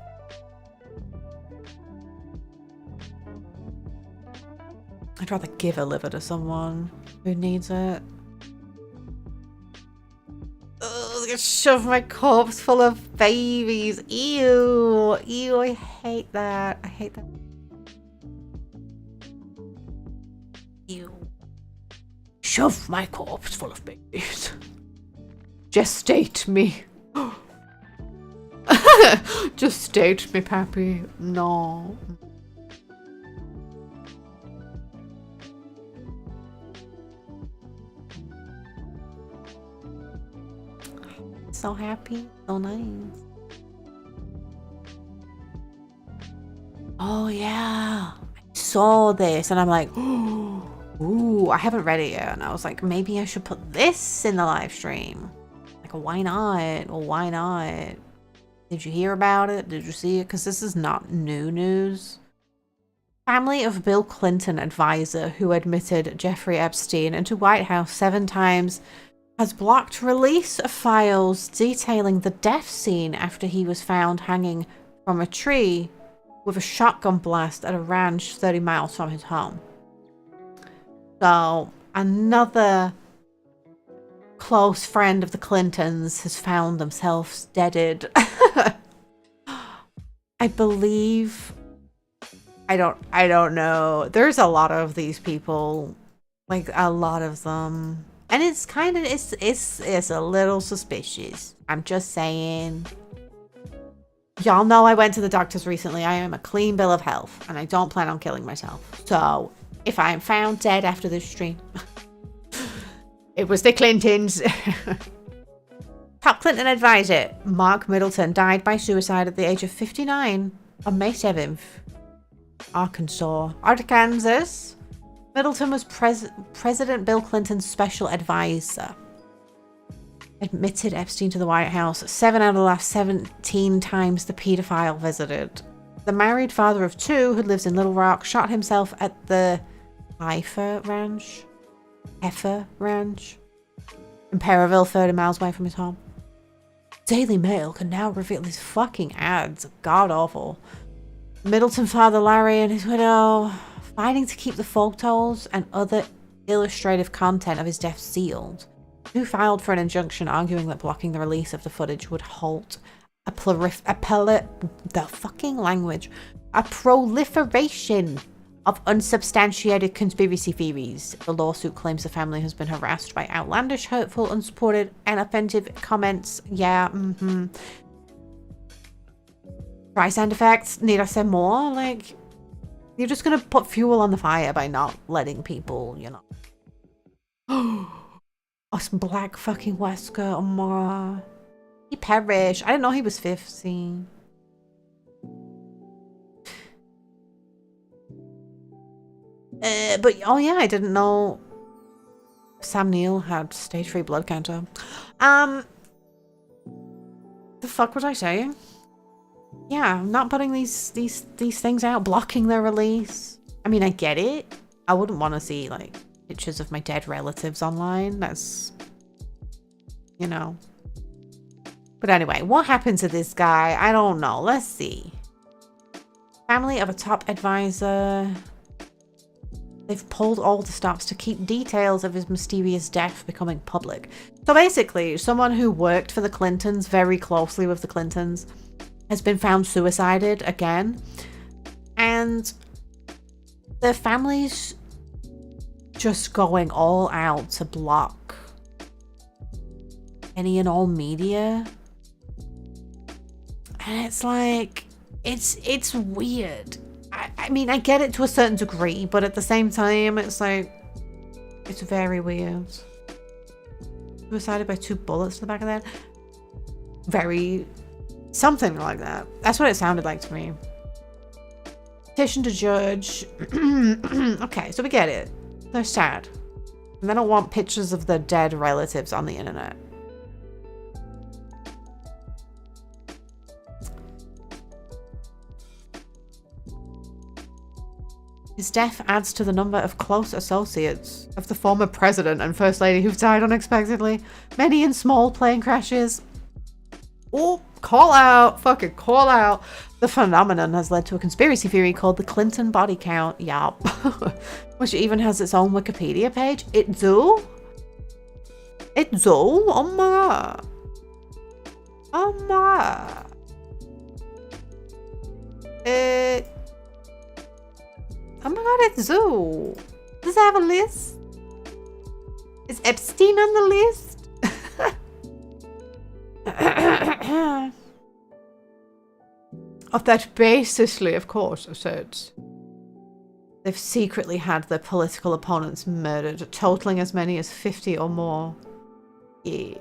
A: I'd rather give a liver to someone who needs it. Ugh, I shove my corpse full of babies. Ew. Ew, I hate that. I hate that. Ew. Shove my corpse full of babies. Gestate me. Gestate me, Pappy. No. So happy, so nice. Oh yeah, I saw this and I'm like, ooh, I haven't read it yet. And I was like, maybe I should put this in the live stream. Like, why not? Well, why not? Did you hear about it? Did you see it? Because this is not new news. Family of Bill Clinton advisor who admitted Jeffrey Epstein into White House 7 times has blocked release of files detailing the death scene after he was found hanging from a tree with a shotgun blast at a ranch 30 miles from his home. So, another close friend of the Clintons has found themselves deaded. I believe... I don't know. There's a lot of these people. Like, a lot of them. And it's kind of, it's a little suspicious. I'm just saying. Y'all know I went to the doctors recently. I am a clean bill of health. And I don't plan on killing myself. So, if I am found dead after this stream, it was the Clintons. Top Clinton advisor, Mark Middleton, died by suicide at the age of 59 on May 7th. Arkansas. Middleton was President Bill Clinton's special advisor. Admitted Epstein to the White House 7 out of the last 17 times the paedophile visited. The married father of 2 who lives in Little Rock shot himself at the Heifer Ranch in Perryville, 30 miles away from his home. Daily Mail can now reveal these fucking ads. God awful. Middleton father Larry and his widow fighting to keep the photos and other illustrative content of his death sealed. Who filed for an injunction arguing that blocking the release of the footage would halt a proliferation of unsubstantiated conspiracy theories. The lawsuit claims the family has been harassed by outlandish, hurtful, unsupported, and offensive comments. Yeah, Try sound effects. Need I say more? Like, you're just gonna put fuel on the fire by not letting people, you know. Oh, some black fucking Wesker. Oh my god. He perished. I didn't know he was 50. But oh yeah, I didn't know Sam Neill had stage 3 blood cancer. The fuck was I saying? Yeah, I'm not putting these things out, blocking their release. I mean, I get it. I wouldn't want to see like pictures of my dead relatives online. That's, you know. But anyway, what happened to this guy? I don't know. Let's see. Family of a top advisor. They've pulled all the stops to keep details of his mysterious death becoming public. So basically, someone who worked for the Clintons, very closely with the Clintons, has been found suicided again. And the family's just going all out to block any and all media. And it's like, it's weird. I mean, I get it to a certain degree, but at the same time, it's like, it's very weird. Suicided by 2 bullets to the back of the head. Very, something like that. That's what it sounded like to me. Petition to judge. Okay, so we get it. They're sad. And they don't want pictures of their dead relatives on the internet. His death adds to the number of close associates of the former president and first lady who've died unexpectedly, many in small plane crashes. Oh, call out, fucking call out. The phenomenon has led to a conspiracy theory called the Clinton body count, yup, which even has its own Wikipedia page. It do? It do? Oh my god. Oh my. Oh my god, it's Zoo. Does it have a list? Is Epstein on the list? Of that basically, of course, I said. They've secretly had their political opponents murdered, totaling as many as 50 or more. Yeah.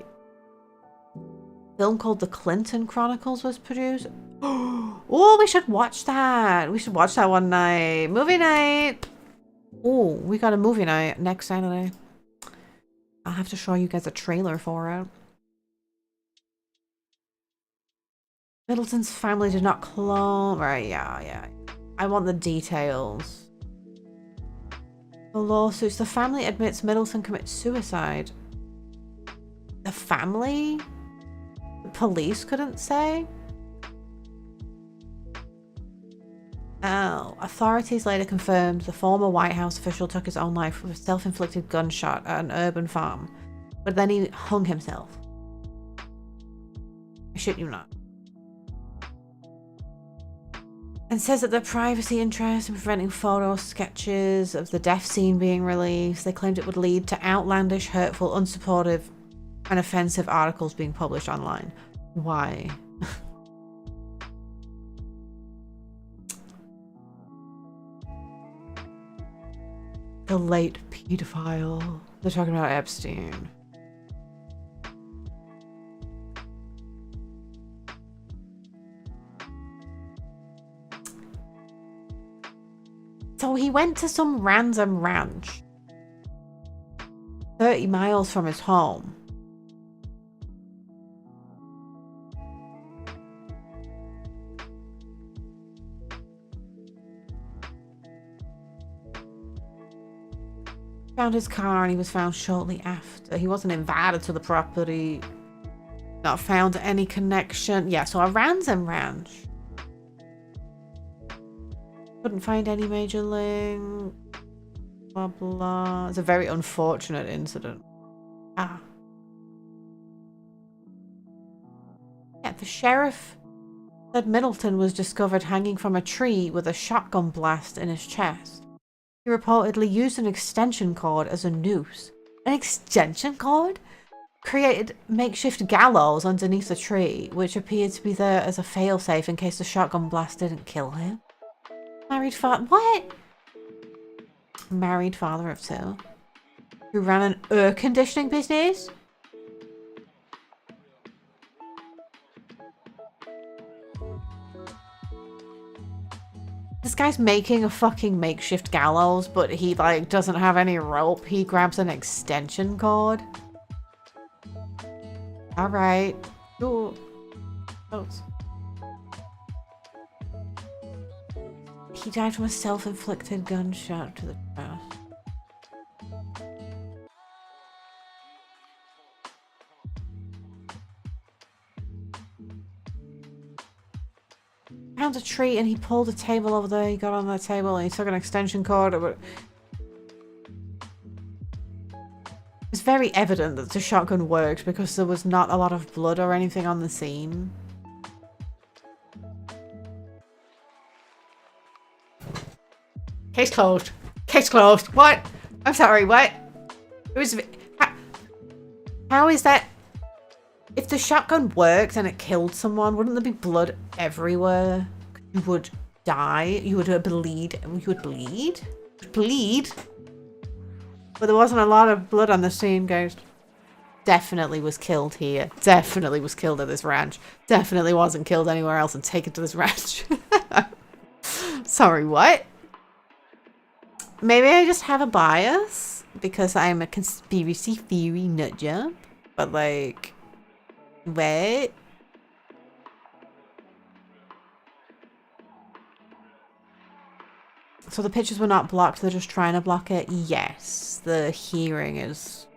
A: Film called The Clinton Chronicles was produced. Oh, we should watch that. We should watch that one night. Movie night. Oh, we got a movie night next Saturday. I'll have to show you guys a trailer for it. Middleton's family did not clone. Right, yeah. I want the details. The lawsuits. The family admits Middleton commits suicide. The family? The police couldn't say? Oh, authorities later confirmed the former White House official took his own life with a self-inflicted gunshot at an urban farm, but then he hung himself. I shit you not. And says that the privacy interest in preventing photo sketches of the death scene being released, they claimed it would lead to outlandish, hurtful, unsupportive, and offensive articles being published online. Why? The late pedophile. They're talking about Epstein. So he went to some random ranch 30 miles from his home. Found his car and he was found shortly after. He wasn't invited to the property. Not found any connection. Yeah, so a random ranch. Couldn't find any major link. Blah blah. It's a very unfortunate incident. Ah. Yeah, the sheriff said Middleton was discovered hanging from a tree with a shotgun blast in his chest. He reportedly used an extension cord as a noose. An extension cord? Created makeshift gallows underneath the tree, which appeared to be there as a failsafe in case the shotgun blast didn't kill him. Married father. What? Married father of 2. Who ran an air conditioning business? This guy's making a fucking makeshift gallows, but he like doesn't have any rope. He grabs an extension cord. Alright. Ooh. Close. He died from a self-inflicted gunshot to the chest. Found a tree and he pulled a table over there. He got on that table and he took an extension cord. It's very evident that the shotgun worked because there was not a lot of blood or anything on the scene. Case closed. Case closed. What? I'm sorry, what? It was... How is that... If the shotgun worked and it killed someone, wouldn't there be blood everywhere? You would die. You would bleed. You would bleed? Bleed? But there wasn't a lot of blood on the scene, guys. Definitely was killed here. Definitely was killed at this ranch. Definitely wasn't killed anywhere else and taken to this ranch. Sorry, what? Maybe I just have a bias because I'm a conspiracy theory nutjob. But like, what? So the pictures were not blocked, they're just trying to block it? Yes. The hearing is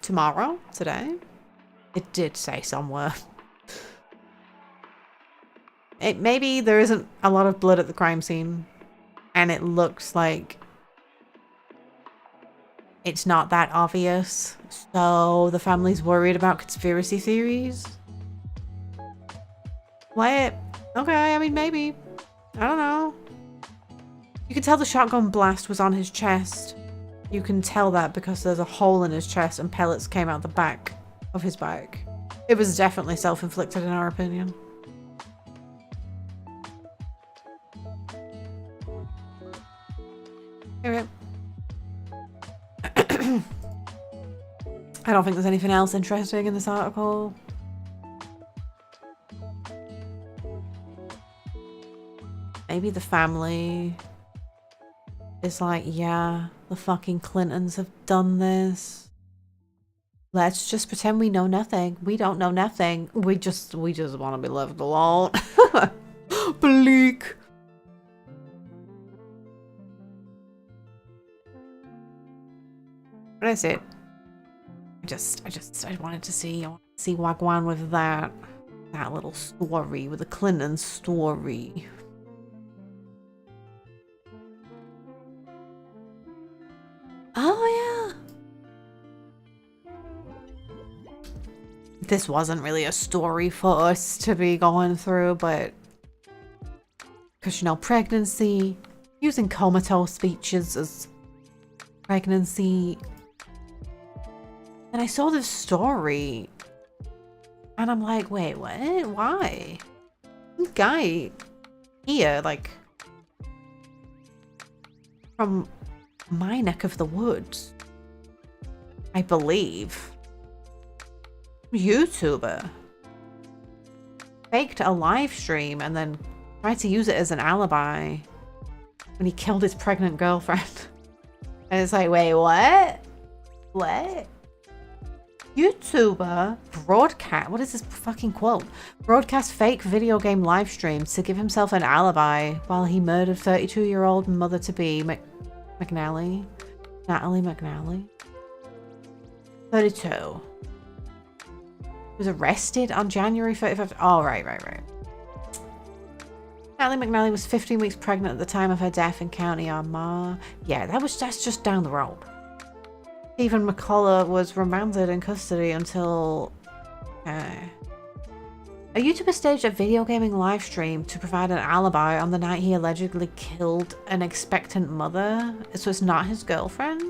A: tomorrow? Today? It did say somewhere. Maybe there isn't a lot of blood at the crime scene. And it looks like it's not that obvious. So the family's worried about conspiracy theories? What? Okay, I mean, maybe. I don't know. You can tell the shotgun blast was on his chest. You can tell that because there's a hole in his chest and pellets came out the back of his back. It was definitely self-inflicted in our opinion. Okay. I don't think there's anything else interesting in this article. Maybe the family is like, yeah, the fucking Clintons have done this. Let's just pretend we know nothing. We don't know nothing. We just want to be left alone. Bleak. What is it? I wanted to see Wagwan with that little story, with the Clinton story. Oh yeah. This wasn't really a story for us to be going through, but because, you know, pregnancy, using comatose speeches as pregnancy. And I saw this story and I'm like, wait, what? Why? This guy here, like, from my neck of the woods, I believe, YouTuber, faked a live stream and then tried to use it as an alibi when he killed his pregnant girlfriend. And it's like, wait, what? What? YouTuber broadcast, what is this fucking quote? Broadcast fake video game live streams to give himself an alibi while he murdered 32-year-old mother-to-be Natalie McNally. 32. Was arrested on January 35th. Oh, right. Natalie McNally was 15 weeks pregnant at the time of her death in County Armagh. Yeah, that's just down the road. Stephen McCullough was remanded in custody until... A YouTuber staged a video gaming live stream to provide an alibi on the night he allegedly killed an expectant mother. So it's not his girlfriend?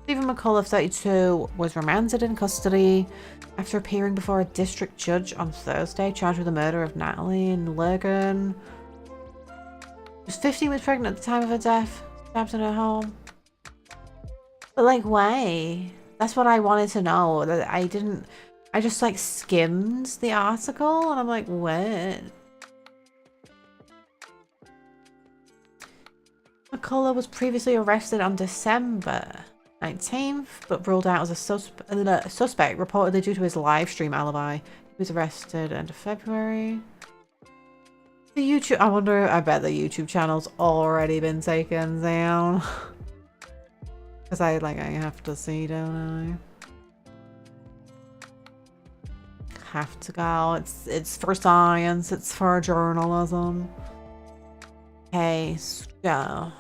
A: Stephen McCullough, 32, was remanded in custody after appearing before a district judge on Thursday, charged with the murder of Natalie in Lurgan. She was 15 weeks pregnant at the time of her death, stabbed in her home. But like, why? That's what I wanted to know. That I just like skimmed the article and I'm like, what? McCullough was previously arrested on December 19th, but ruled out as a suspect reportedly due to his live stream alibi. He was arrested end of February. The YouTube, I bet the YouTube channel's already been taken down. Because I have to see, don't I? Have to go. It's for science. It's for journalism. Okay, so.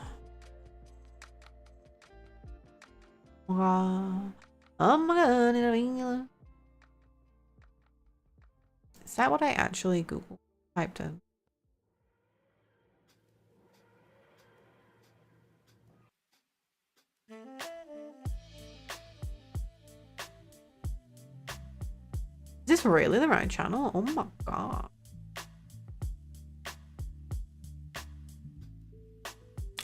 A: Oh my god. Is that what I actually typed in? Is this really the right channel? Oh my god.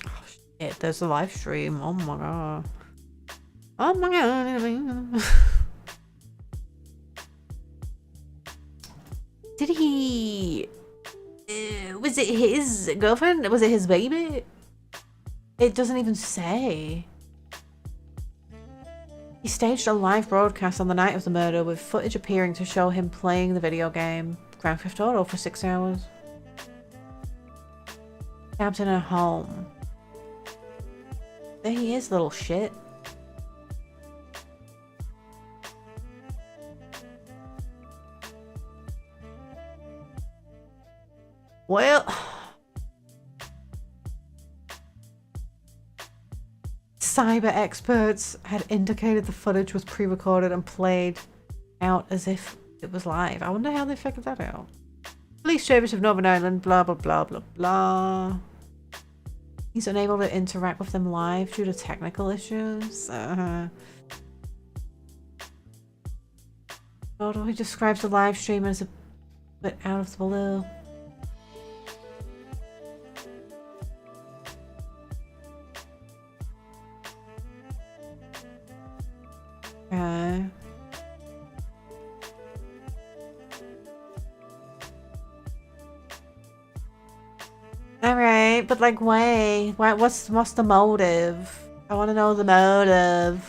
A: Oh shit, there's a live stream. Oh my god. Oh my god. Did he... was it his girlfriend? Was it his baby? It doesn't even say. He staged a live broadcast on the night of the murder with footage appearing to show him playing the video game Grand Theft Auto for 6 hours. Stabbed in her home. There he is, little shit. Well... cyber experts had indicated the footage was pre-recorded and played out as if it was live. I wonder how they figured that out. Police Service of Northern Ireland, blah, blah, blah, blah, blah. He's unable to interact with them live due to technical issues. Although he describes the live stream as a bit out of the blue. Okay. Alright, but like, wait, what's the motive? I want to know the motive.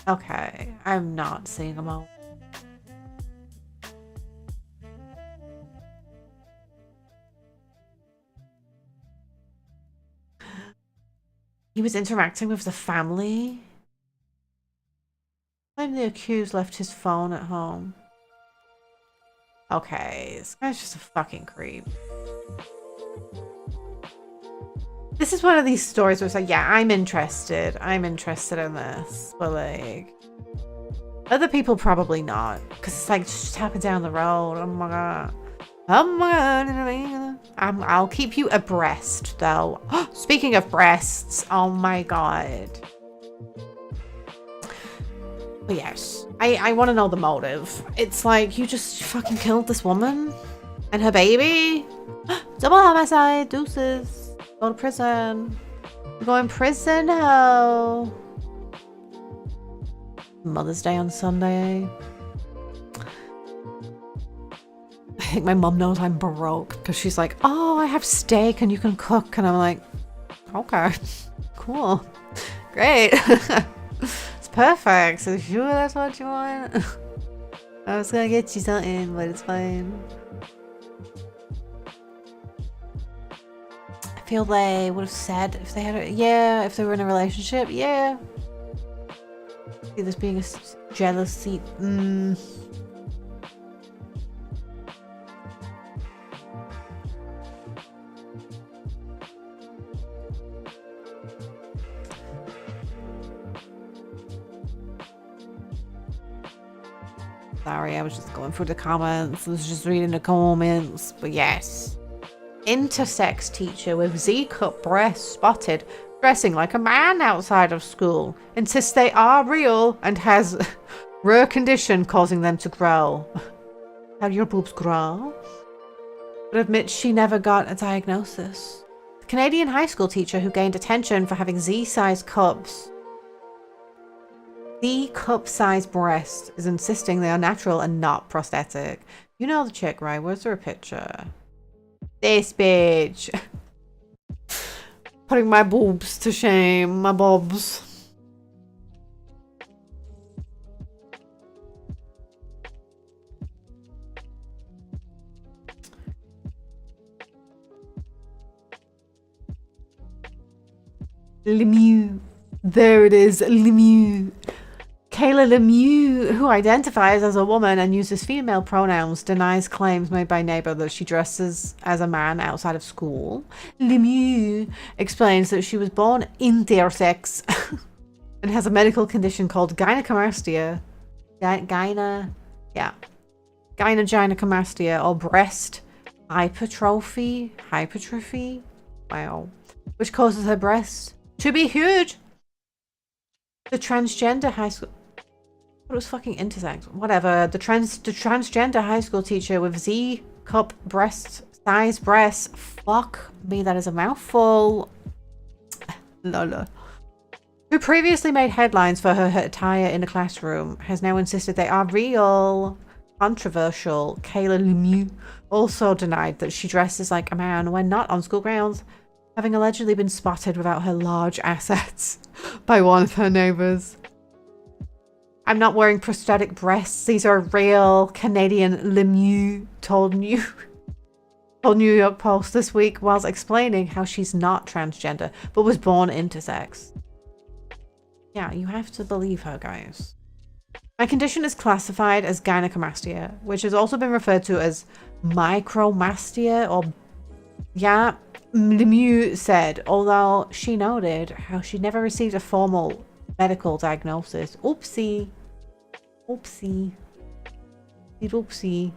A: Okay, I'm not seeing a motive. He was interacting with the family. Claimed the accused left his phone at home. Okay, this guy's just a fucking creep. This is one of these stories where it's like, yeah, I'm interested. I'm interested in this. But like, other people probably not. Because it's like, just happened down the road. Oh my god. Oh my god. I'll keep you abreast though. Speaking of breasts, oh my god. But yes, I want to know the motive. It's like, you just fucking killed this woman and her baby. Double homicide, deuces. Go to prison. You're going to prison, ho. Mother's Day on Sunday. I think my mum knows I'm broke because she's like, oh, I have steak and you can cook. And I'm like, okay, cool, great. It's perfect. So sure that's what you want. I was gonna get you something, but it's fine. I feel they would have said if they had if they were in a relationship, yeah. See this being a jealousy. Sorry, I was just going through the comments. I was just reading the comments. But yes. Intersex teacher with Z-cup breasts spotted dressing like a man outside of school. Insists they are real and has rare condition causing them to grow. How do your boobs grow? But admits she never got a diagnosis. The Canadian high school teacher who gained attention for having Z-sized cups. The cup-sized breast is insisting they are natural and not prosthetic. You know the chick, right? Where's her picture? This bitch. Putting my boobs to shame. My bobs. Lemieux. There it is. Lemieux. Kayla Lemieux, who identifies as a woman and uses female pronouns, denies claims made by neighbor that she dresses as a man outside of school. Lemieux explains that she was born intersex and has a medical condition called gynecomastia. Gynecomastia or breast hypertrophy. Wow. Which causes her breasts to be huge. The transgender high school... It was fucking intersex. Whatever. The transgender high school teacher with Z cup breasts, size breasts. Fuck me, that is a mouthful. Lola. Who previously made headlines for her attire in the classroom, has now insisted they are real. Controversial. Kayla Lemieux also denied that she dresses like a man when not on school grounds, having allegedly been spotted without her large assets by one of her neighbours. I'm not wearing prosthetic breasts. These are real. Canadian Lemieux told New York Post this week whilst explaining how she's not transgender but was born intersex. Yeah, you have to believe her, guys. My condition is classified as gynecomastia, which has also been referred to as micromastia or... Yeah, Lemieux said, although she noted how she never received a formal medical diagnosis. Oopsie. Oopsie. Oopsie.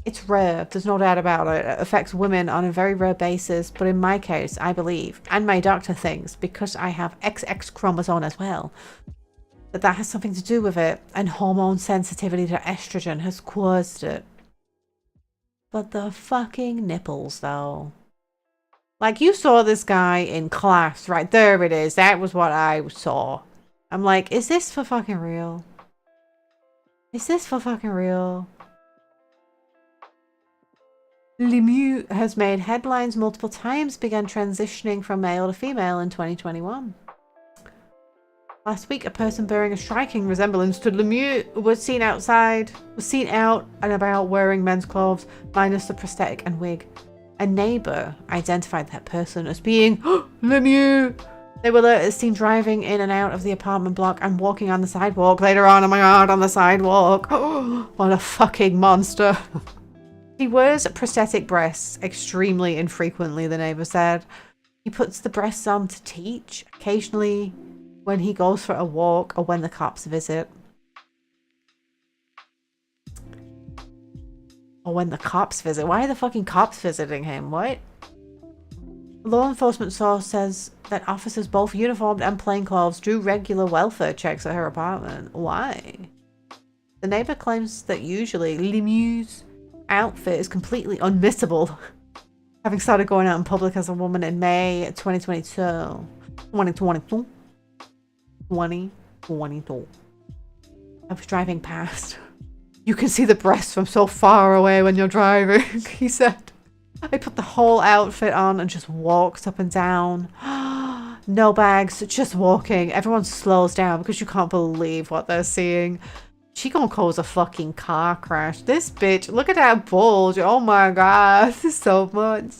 A: It's rare, there's no doubt about it. It affects women on a very rare basis, but in my case, I believe, and my doctor thinks, because I have XX chromosome as well, that has something to do with it, and hormone sensitivity to estrogen has caused it. But the fucking nipples, though. Like, you saw this guy in class, right? There it is. That was what I saw. I'm like, is this for fucking real? Is this for fucking real? Lemieux has made headlines multiple times, began transitioning from male to female in 2021. Last week, a person bearing a striking resemblance to Lemieux was seen out and about wearing men's clothes, minus the prosthetic and wig. A neighbour identified that person as being Lemieux. They were later seen driving in and out of the apartment block and walking on the sidewalk later on. Oh my god, on the sidewalk. What a fucking monster. He wears prosthetic breasts extremely infrequently, the neighbour said. He puts the breasts on to teach, occasionally when he goes for a walk or when the cops visit. Or when the cops visit. Why are the fucking cops visiting him? What? A law enforcement source says that officers, both uniformed and plainclothes, do regular welfare checks at her apartment. Why? The neighbour claims that usually Lemieux's outfit is completely unmissable, having started going out in public as a woman in May 2022. I was driving past. You can see the breasts from so far away when you're driving, he said. I put the whole outfit on and just walked up and down. No bags, just walking. Everyone slows down because you can't believe what they're seeing. She gonna cause a fucking car crash. This bitch, look at that bulge. Oh my god, this is so much.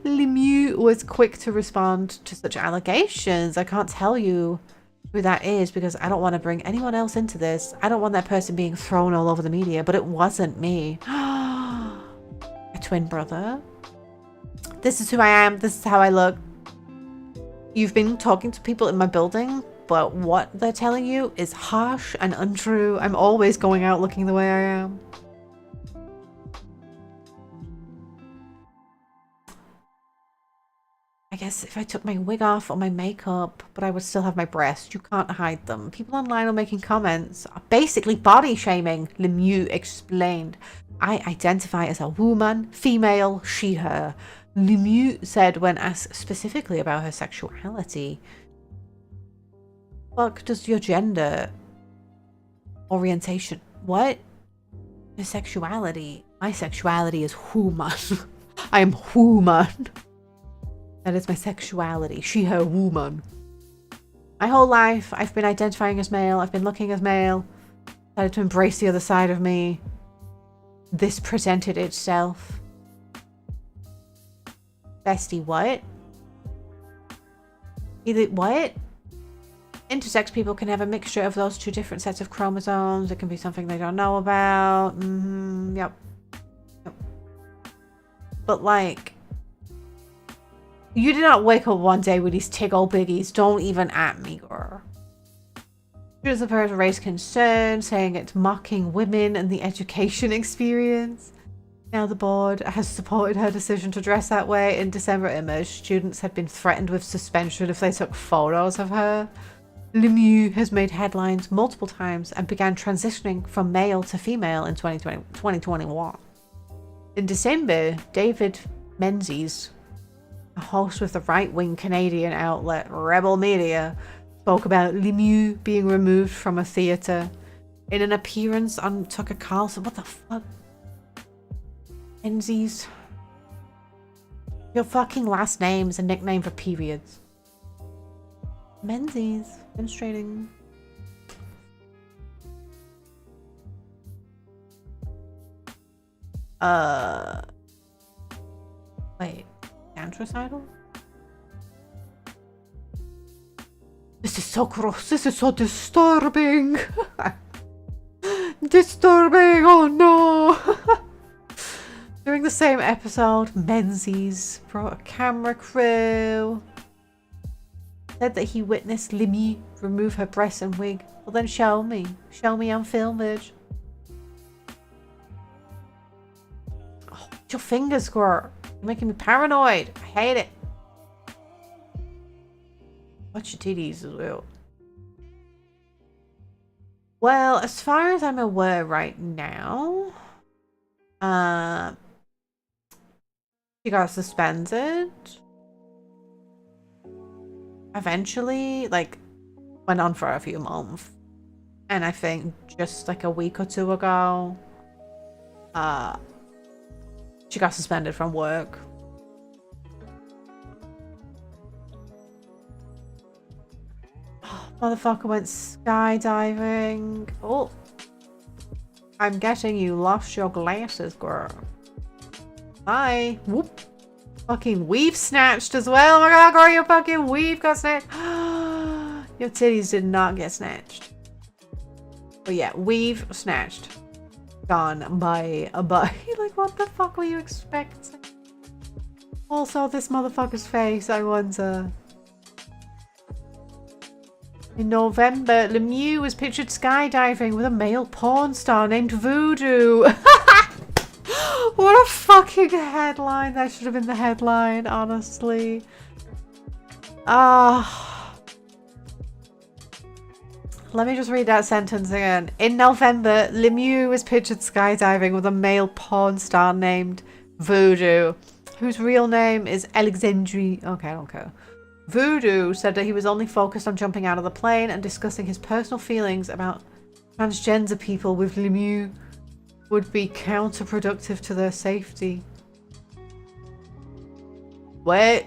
A: Lemieux was quick to respond to such allegations. I can't tell you who that is because I don't want to bring anyone else into this. I don't want that person being thrown all over the media, but it wasn't me. A twin brother. This is who I am. This is how I look. You've been talking to people in my building, but what they're telling you is harsh and untrue. I'm always going out looking the way I am. I guess if I took my wig off or my makeup, but I would still have my breasts. You can't hide them. People online are making comments, basically body shaming, Lemieux explained. I identify as a woman, female, she, her. Lemieux said when asked specifically about her sexuality. Fuck does your gender orientation? What? Your sexuality. My sexuality is woman. I am woman. That is my sexuality. She, her, woman. My whole life, I've been identifying as male. I've been looking as male. Decided to embrace the other side of me. This presented itself. Bestie, what? Either, what? Intersex people can have a mixture of those two different sets of chromosomes. It can be something they don't know about. Yep. But like, you did not wake up one day with these tickle biggies. Don't even at me, girl. Students have raised concern, saying it's mocking women and the education experience. Now the board has supported her decision to dress that way. In December, it emerged students had been threatened with suspension if they took photos of her. Lemieux has made headlines multiple times and began transitioning from male to female in 2021. In December, David Menzies, a host with the right-wing Canadian outlet Rebel Media, spoke about Lemieux being removed from a theatre in an appearance on Tucker Carlson. What the fuck? Menzies. Your fucking last name is a nickname for periods. Menzies. Demonstrating. Wait. Dance recital? This is so gross. This is so disturbing. Disturbing. Oh no. During the same episode, Menzies brought a camera crew. Said that he witnessed Lemieux remove her breast and wig. Well then show me. Show me on filmage. Oh, your fingers, squirt. You're making me paranoid. I hate it. Watch your titties as well. Well, as far as I'm aware right now, she got suspended. Eventually, like, went on for a few months. And I think just like a week or two ago, she got suspended from work. Motherfucker went skydiving. Oh. I'm guessing you lost your glasses, girl. Bye. Whoop. Fucking weave snatched as well. Oh my god, girl, your fucking weave got snatched. Your titties did not get snatched. But yeah, weave snatched. Gone by a bike. Like, what the fuck were you expecting? Also, this motherfucker's face, I wonder. In November, Lemieux was pictured skydiving with a male porn star named Voodoo. What a fucking headline. That should have been the headline, honestly. Let me just read that sentence again. In November, Lemieux was pictured skydiving with a male porn star named Voodoo, whose real name is Alexandre. Okay, I don't care. Voodoo said that he was only focused on jumping out of the plane and discussing his personal feelings about transgender people with Lemieux would be counterproductive to their safety. Wait,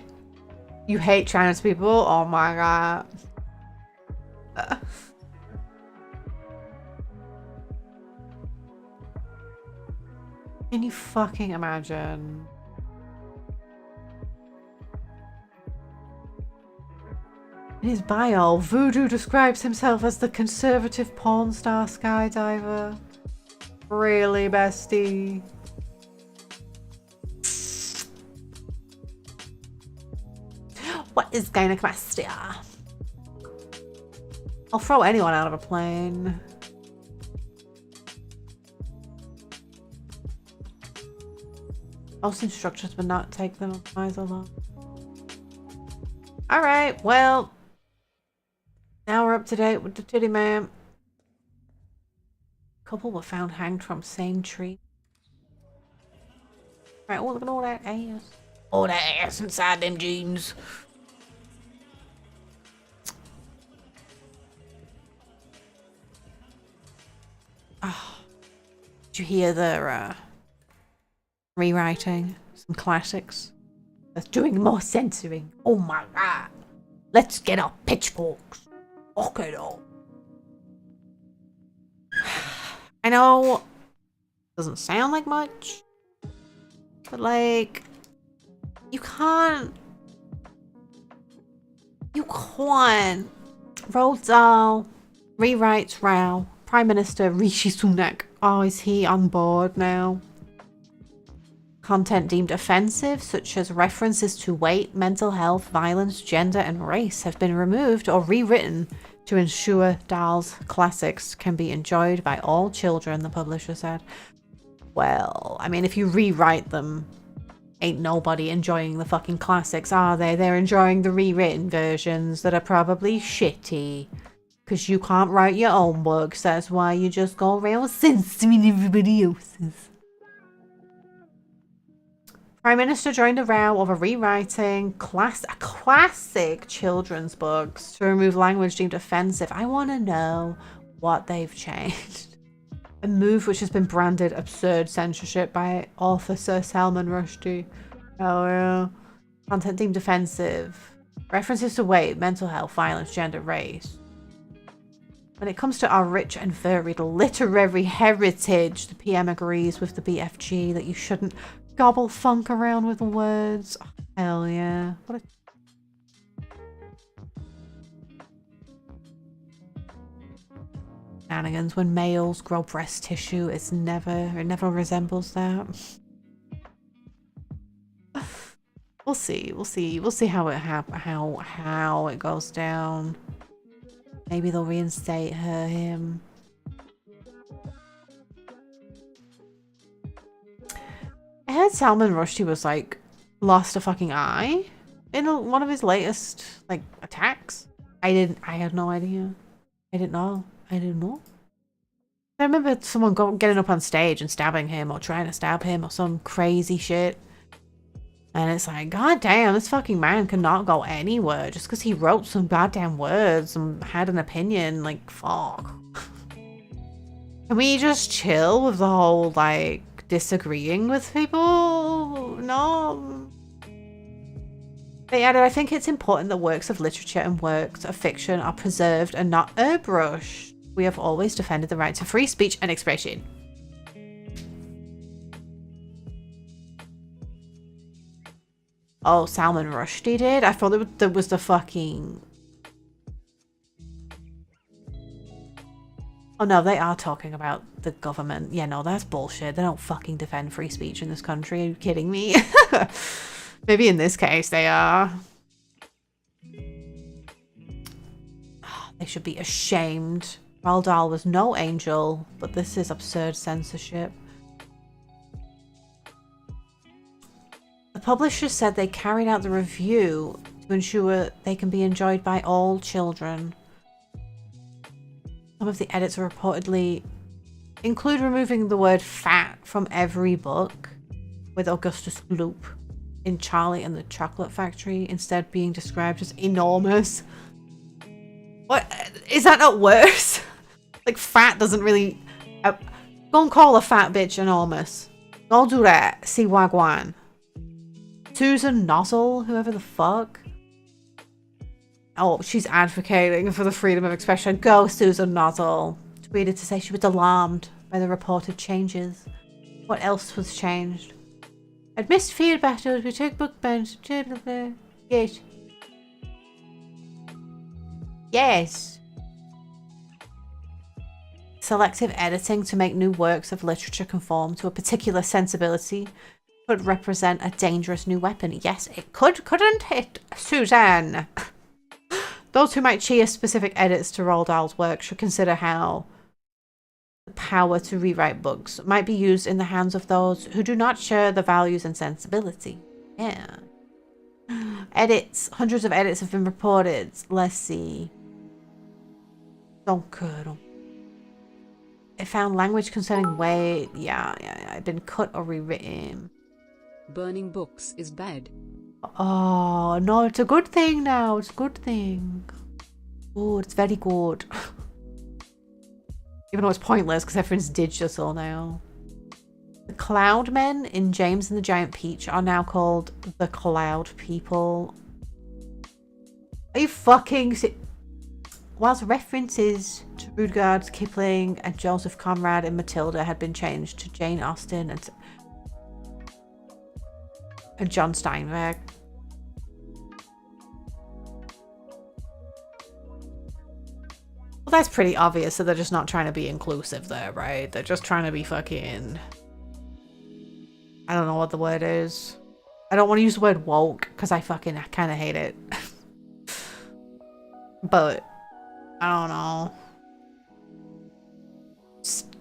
A: you hate trans people? Oh my god. Can you fucking imagine? In his bio, Voodoo describes himself as the conservative porn star skydiver. Really, bestie? What is gynecomastia? I'll throw anyone out of a plane. Most instructors would not take them on eyes alone. Alright, well. Now we're up to date with the titty man. Couple were found hanged from same tree. Right, oh, look at all that ass. All that ass inside them jeans. Oh, did you hear the rewriting? Some classics. That's doing more censoring. Oh my god. Let's get our pitchforks. Okay, though. I know it doesn't sound like much, but like, you can't Roald Dahl rewrites Rao. Prime Minister Rishi Sunak. Oh, is he on board now? Content deemed offensive, such as references to weight, mental health, violence, gender, and race, have been removed or rewritten to ensure Dahl's classics can be enjoyed by all children, the publisher said. Well, I mean, if you rewrite them, ain't nobody enjoying the fucking classics, are they? They're enjoying the rewritten versions that are probably shitty. Because you can't write your own books, that's why you just go around censoring everybody else's. Prime Minister joined a row over rewriting classic children's books to remove language deemed offensive. I want to know what they've changed. A move which has been branded absurd censorship by author Sir Salman Rushdie. Oh yeah. Content deemed offensive. References to weight, mental health, violence, gender, race. When it comes to our rich and varied literary heritage, the PM agrees with the BFG that you shouldn't gobble funk around with words. Oh, hell yeah. What a... Shenanigans. When males grow breast tissue, it never resembles that. We'll see how it goes down. Maybe they'll reinstate him. I heard Salman Rushdie was like lost a fucking eye in one of his latest like attacks. I had no idea. I didn't know. I remember someone getting up on stage and stabbing him or trying to stab him or some crazy shit. And it's like, god damn, this fucking man cannot go anywhere just because he wrote some goddamn words and had an opinion. Like, fuck. Can we just chill with the whole, like, disagreeing with people? No. They added, I think it's important that works of literature and works of fiction are preserved and not airbrushed. We have always defended the right to free speech and expression. Oh, Salman Rushdie did? I thought there was the fucking... Oh no, they are talking about the government. Yeah, no, that's bullshit. They don't fucking defend free speech in this country. Are you kidding me? Maybe in this case they are. They should be ashamed. Roald Dahl was no angel, but this is absurd censorship. The publisher said they carried out the review to ensure they can be enjoyed by all children. Some of the edits reportedly include removing the word fat from every book, with Augustus Gloop in Charlie and the Chocolate Factory instead being described as enormous. What? Is that not worse? Like, fat doesn't really... go and call a fat bitch enormous. Go do that. See Wagwan. Susan Nozzle, whoever the fuck. Oh, she's advocating for the freedom of expression. Go, Susan Nozzle. Tweeted to say she was alarmed by the reported changes. What else was changed? I'd missed field battles. We took book bans. Yes. Yes. Selective editing to make new works of literature conform to a particular sensibility could represent a dangerous new weapon. Yes, it could, couldn't it, Suzanne? Those who might cheer specific edits to Roald Dahl's work should consider how the power to rewrite books might be used in the hands of those who do not share the values and sensibility. Yeah. Edits. Hundreds of edits have been reported. Let's see. Don't curdle. It found language concerning weight. Yeah. It's been cut or rewritten.
B: Burning books is bad.
A: Oh, no, it's a good thing now. It's a good thing. Oh, it's very good. Even though it's pointless because everyone's digital now. The Cloud Men in James and the Giant Peach are now called the Cloud People. Are you fucking... Whilst references to Rudyard Kipling and Joseph Conrad in Matilda had been changed to Jane Austen and John Steinbeck. Well, that's pretty obvious that they're just not trying to be inclusive there, right? They're just trying to be fucking... I don't know what the word is. I don't want to use the word woke because I kind of hate it. But I don't know. Just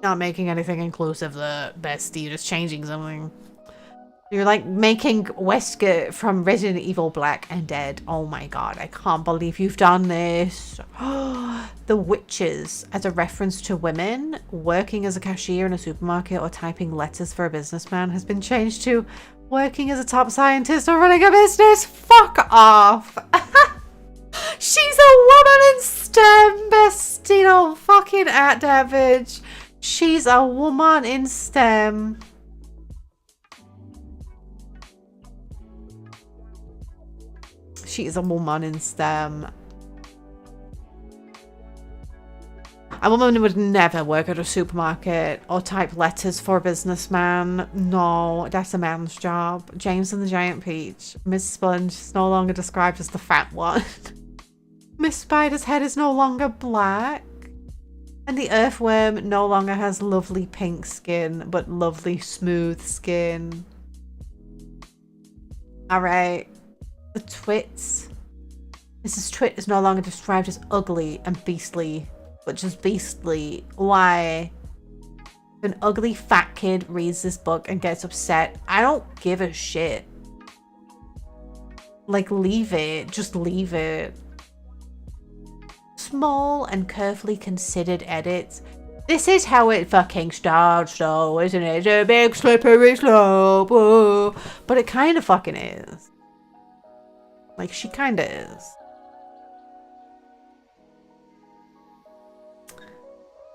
A: not making anything inclusive the bestie, you're just changing something. You're like making Wesker from Resident Evil Black and Dead. Oh my god, I can't believe you've done this. The Witches, as a reference to women working as a cashier in a supermarket or typing letters for a businessman, has been changed to working as a top scientist or running a business. Fuck off. She's a woman in STEM, bestie. Don't fucking at that bitch. She's a woman in STEM. She is a woman in STEM. A woman would never work at a supermarket or type letters for a businessman. No, that's a man's job. James and the Giant Peach. Miss Sponge is no longer described as the fat one. Miss Spider's head is no longer black. And the earthworm no longer has lovely pink skin, but lovely smooth skin. Alright. The Twits. Mrs. Twit is no longer described as ugly and beastly, but just beastly. Why? If an ugly fat kid reads this book and gets upset, I don't give a shit. Like, leave it. Just leave it. Small and carefully considered edits. This is how it fucking starts, though, isn't it? It's a big slippery slope. Whoa. But it kind of fucking is. Like, she kind of is.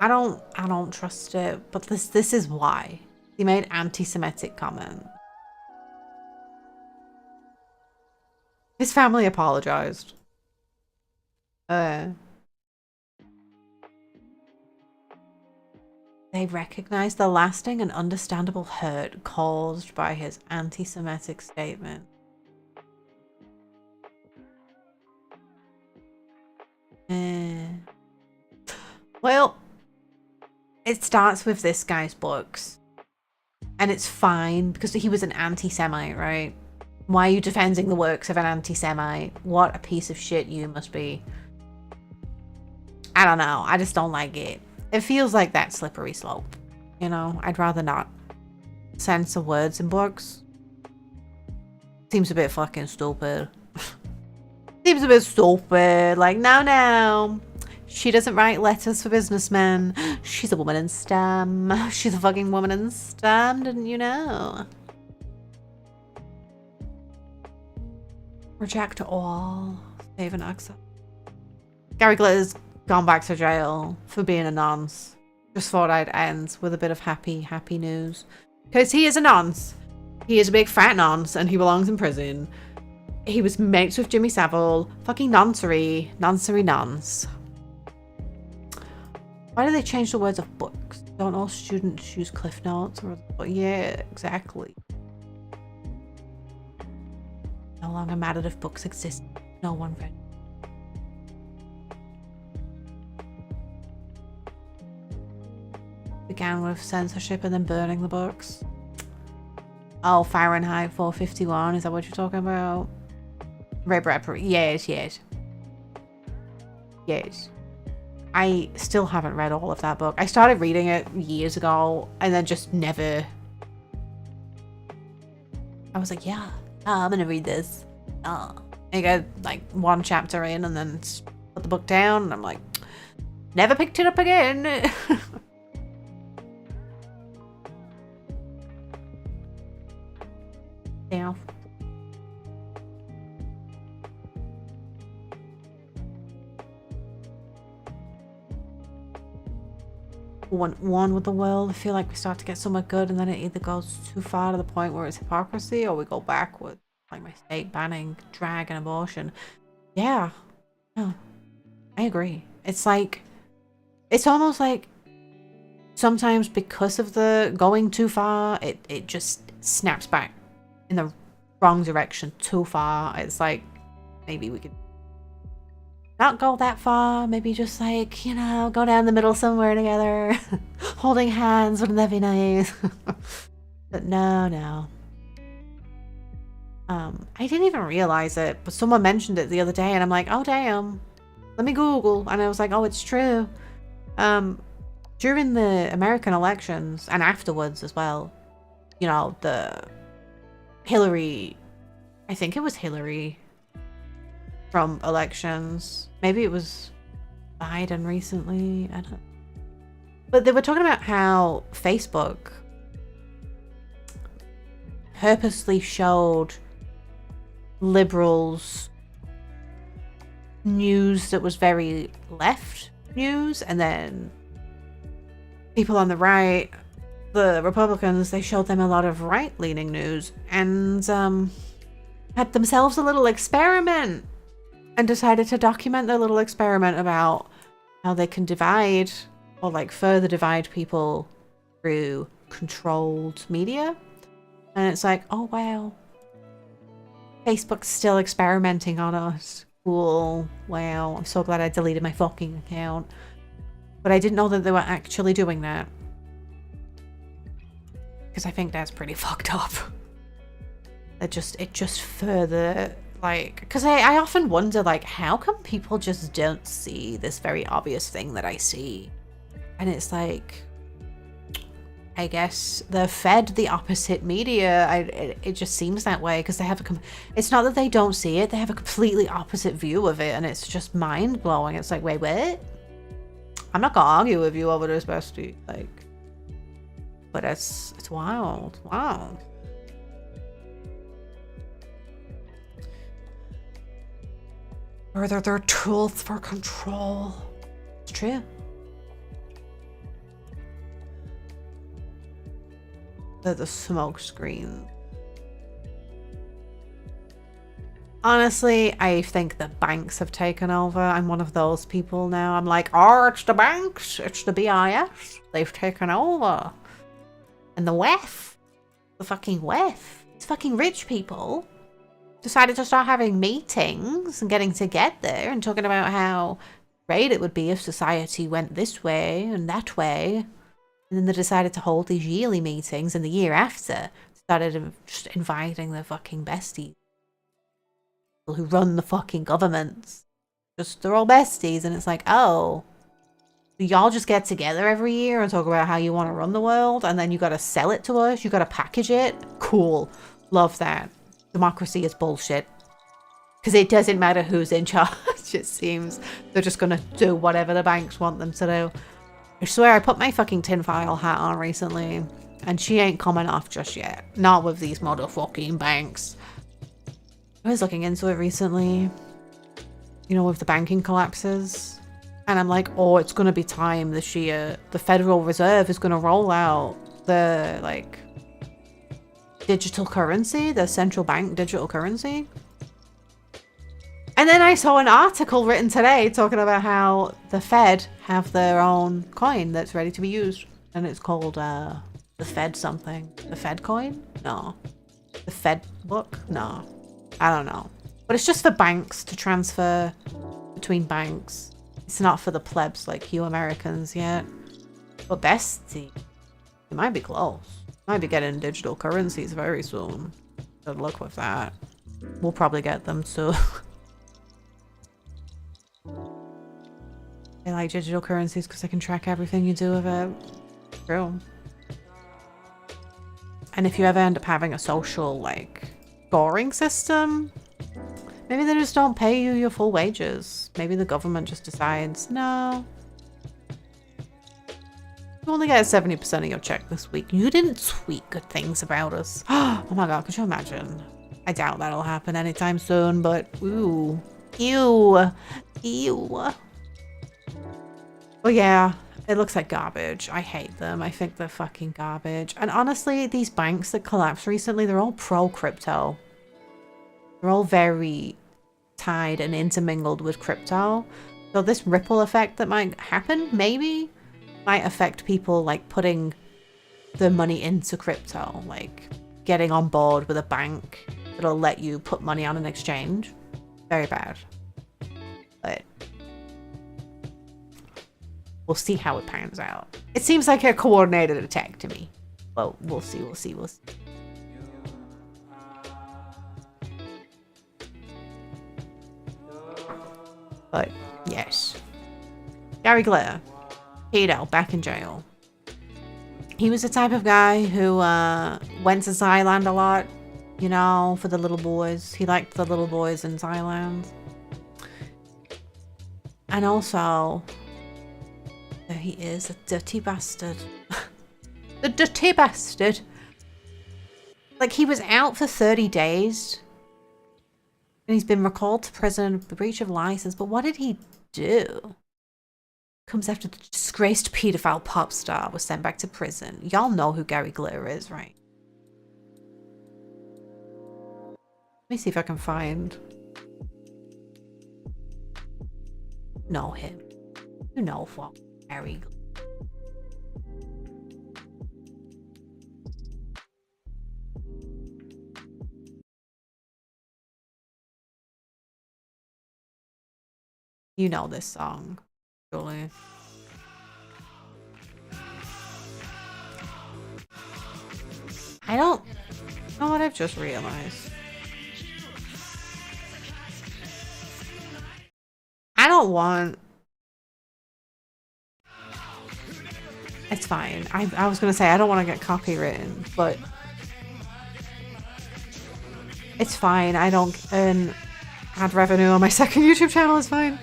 A: I don't trust it, but this is why. He made anti-Semitic comment. His family apologized. They recognized the lasting and understandable hurt caused by his anti-Semitic statement. Well, it starts with this guy's books. And it's fine because he was an anti-Semite, right? Why are you defending the works of an anti-Semite? What a piece of shit you must be. I don't know. I just don't like it. It feels like that slippery slope. You know, I'd rather not censor words in books. Seems a bit fucking stupid. Seems a bit stupid. Like, no. She doesn't write letters for businessmen. She's a woman in STEM. She's a fucking woman in STEM, didn't you know? Reject all. Save and accept. Gary Glitter's gone back to jail for being a nonce. Just thought I'd end with a bit of happy news. Because he is a nonce. He is a big fat nonce and he belongs in prison. He was mates with Jimmy Savile. Fucking noncery. Noncery nonce. Why do they change the words of books? Don't all students use Cliff Notes? Or yeah, exactly. No longer mattered if books exist. No one read. Began with censorship and then burning the books. Oh, Fahrenheit 451. Is that what you're talking about? Yes. I still haven't read all of that book. I started reading it years ago and then just never. I was like, yeah, I'm gonna read this. I got like one chapter in and then put the book down and I'm like, never picked it up again. Yeah. One with the world. I feel like we start to get somewhat good and then it either goes too far to the point where it's hypocrisy or we go backward, like my state banning drag and abortion. Yeah, I agree. It's like, it's almost like sometimes because of the going too far, it just snaps back in the wrong direction too far. It's like, maybe we could not go that far, maybe just like, you know, go down the middle somewhere together. Holding hands, wouldn't that be nice? But no. I didn't even realize it, but someone mentioned it the other day and I'm like, oh damn. let me Google. And I was like, oh, it's true. During the American elections and afterwards as well, you know, the Hillary, I think it was Hillary from elections. Maybe it was Biden recently. I don't. But they were talking about how Facebook purposely showed liberals news that was very left news, and then people on the right, the Republicans, they showed them a lot of right-leaning news, and had themselves a little experiment and decided to document their little experiment about how they can divide or like further divide people through controlled media. And it's like, oh wow, Facebook's still experimenting on us. Cool. Wow, I'm so glad I deleted my fucking account. But I didn't know that they were actually doing that, because I think that's pretty fucked up. It just further, like, because I often wonder, like, how come people just don't see this very obvious thing that I see? And it's like, I guess they're fed the opposite media. It just seems that way, because they have it's not that they don't see it, they have a completely opposite view of it, and it's just mind-blowing. It's like, wait, what? I'm not gonna argue with you over this, bestie. Like, but it's wild. Wow. Further their tools for control. It's true. The smoke screen. Honestly, I think the banks have taken over. I'm one of those people now. I'm like, oh, it's the banks. It's the BIS. They've taken over. And the WEF. The fucking WEF. It's fucking rich people decided to start having meetings and getting together and talking about how great it would be if society went this way and that way. And then they decided to hold these yearly meetings, and the year after started just inviting their fucking besties. People who run the fucking governments. Just, they're all besties, and it's like, oh, y'all just get together every year and talk about how you want to run the world, and then you gotta sell it to us, you gotta package it? Cool. Love that. Democracy is bullshit. Because it doesn't matter who's in charge, it seems. They're just gonna do whatever the banks want them to do. I swear, I put my fucking tinfoil hat on recently, and she ain't coming off just yet. Not with these motherfucking banks. I was looking into it recently, you know, with the banking collapses, and I'm like, oh, it's gonna be time this year. The Federal Reserve is gonna roll out the, like, digital currency, the central bank digital currency. And then I saw an article written today talking about how the Fed have their own coin that's ready to be used. And it's called the Fed something. The Fed coin? No. The Fed book? No. I don't know. But it's just for banks to transfer between banks. It's not for the plebs like you Americans yet. But bestie, it might be close. Might be getting digital currencies very soon. Good luck with that. We'll probably get them too. I like digital currencies because I can track everything you do with it. True. And if you ever end up having a social, like, scoring system, maybe they just don't pay you your full wages. Maybe the government just decides, no, you only get 70% of your check this week. You didn't tweet good things about us. Oh my god, could you imagine? I doubt that'll happen anytime soon, but ooh. Ew. Ew. But yeah, it looks like garbage. I hate them. I think they're fucking garbage. And honestly, these banks that collapsed recently, they're all pro-crypto. They're all very tied and intermingled with crypto. So this ripple effect that might happen, maybe, might affect people like putting their money into crypto. Like getting on board with a bank that'll let you put money on an exchange. Very bad. But we'll see how it pans out. It seems like a coordinated attack to me. Well, we'll see. But Yes. Gary Glitter. Pedo, back in jail. He was the type of guy who went to Thailand a lot, you know, for the little boys. He liked the little boys in Thailand. And also, there he is, a dirty bastard. The dirty bastard. Like, he was out for 30 days. And he's been recalled to prison for breach of license. But what did he do? Comes after the disgraced paedophile pop star was sent back to prison. Y'all know who Gary Glitter is, right? Let me see if I can find... know him. You know what Gary Glitter. You know this song, surely. I don't know what I've just realized. I don't want... It's fine. I was gonna say I don't want to get copywritten, but it's fine. I don't earn ad revenue on my second YouTube channel. It's fine.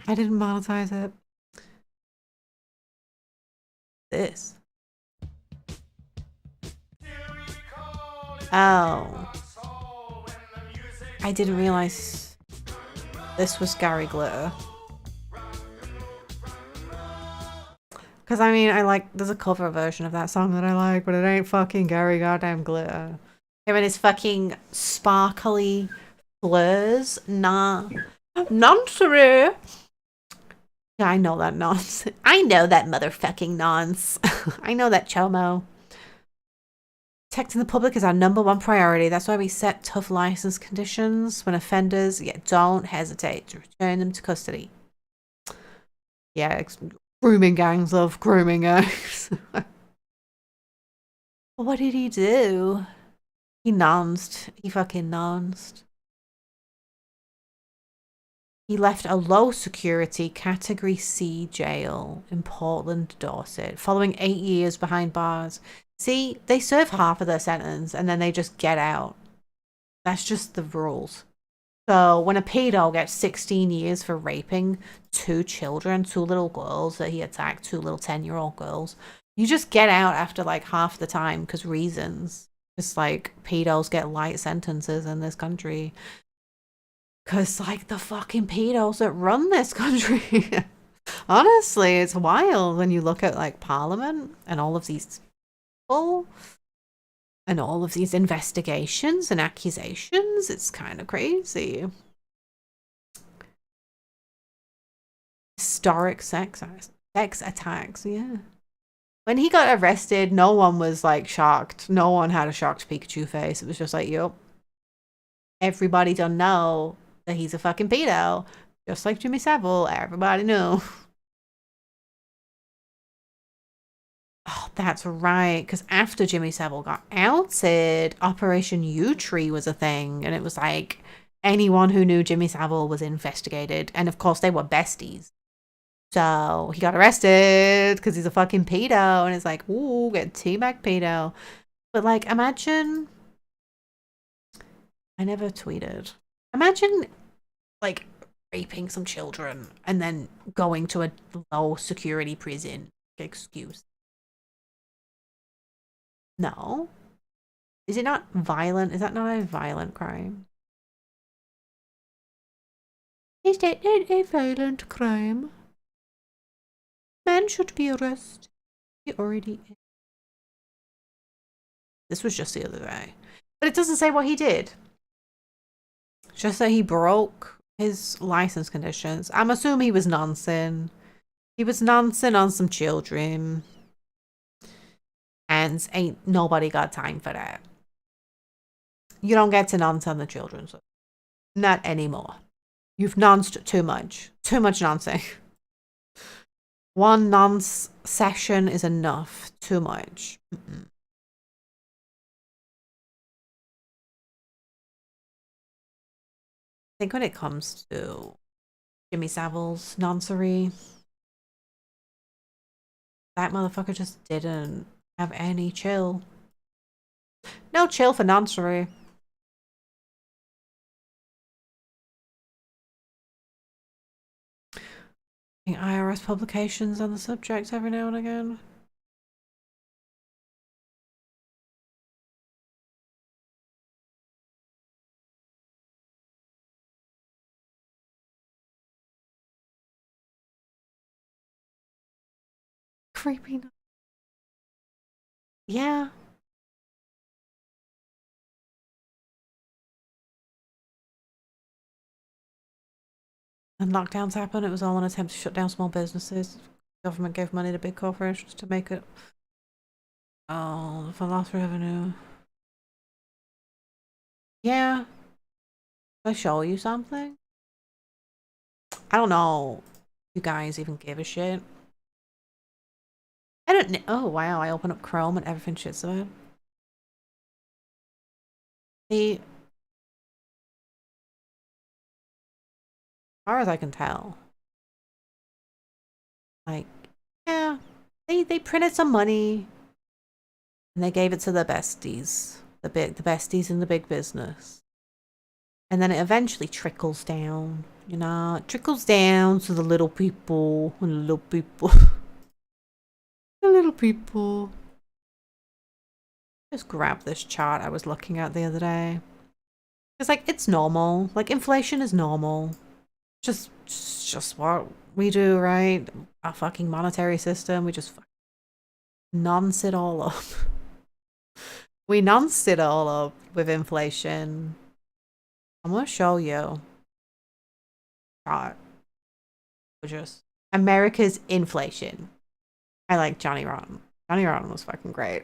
A: I didn't monetize it. This. Oh. I didn't realize this was Gary Glitter. Because, I mean, there's a cover version of that song that I like, but it ain't fucking Gary goddamn Glitter. Him and his fucking sparkly blurs. Nah. Nonsense. Yeah, I know that nonce. I know that motherfucking nonce. I know that chomo. Protecting the public is our #1 priority. That's why we set tough license conditions when offenders, don't hesitate to return them to custody. Yeah, grooming gangs love grooming gangs. What did he do? He nonced. He fucking nonced. He left a low security Category C jail in Portland, Dorset, following 8 years behind bars. See, they serve half of their sentence and then they just get out. That's just the rules. So when a pedo gets 16 years for raping 2 children, 2 little girls that he attacked, 2 little 10-year-old girls, you just get out after like half the time because reasons. It's like pedos get light sentences in this country. Because, like, the fucking pedos that run this country. Honestly, it's wild when you look at, like, Parliament and all of these people and all of these investigations and accusations. It's kind of crazy. Historic sex attacks, yeah. When he got arrested, no one was, like, shocked. No one had a shocked Pikachu face. It was just like, yup. Everybody don't know that he's a fucking pedo. Just like Jimmy Savile, everybody knew. Oh, that's right. Because after Jimmy Savile got outed, Operation U-Tree was a thing. And it was like anyone who knew Jimmy Savile was investigated. And of course, they were besties. So he got arrested because he's a fucking pedo. And it's like, ooh, get teabag pedo. But like, imagine... I never tweeted. Imagine, like, raping some children and then going to a low security prison. Excuse. No. Is it not violent? Is that not a violent crime? Is that not a violent crime? Man should be arrested. He already is. This was just the other day. But it doesn't say what he did. Just that he broke his license conditions. I'm assuming he was noncing. He was noncing on some children. And ain't nobody got time for that. You don't get to nonce on the children. So not anymore. You've nonced too much. Too much noncing. One nonce session is enough. Too much. I think when it comes to Jimmy Savile's noncery. That motherfucker just didn't have any chill. No chill for noncery. IRS publications on the subject every now and again. Creepy. Yeah. When lockdowns happened, it was all an attempt to shut down small businesses. Government gave money to big corporations to make it. Oh, for lost revenue. Yeah. Did I show you something? I don't know. You guys even give a shit. I don't know. Oh, wow. I open up Chrome and everything shits about. See, as far as I can tell, like, yeah, they printed some money and they gave it to the besties, the besties in the big business, and then it eventually trickles down. You know, it trickles down to the little people and the little people, the little people. Just grab this chart I was looking at the other day. It's like, it's normal. Like, inflation is normal. Just what we do, right? Our fucking monetary system. We just nonce it all up. We nonce it all up with inflation. I'm gonna show you. Chart. Just America's inflation. I like Johnny Rotten. Johnny Rotten was fucking great.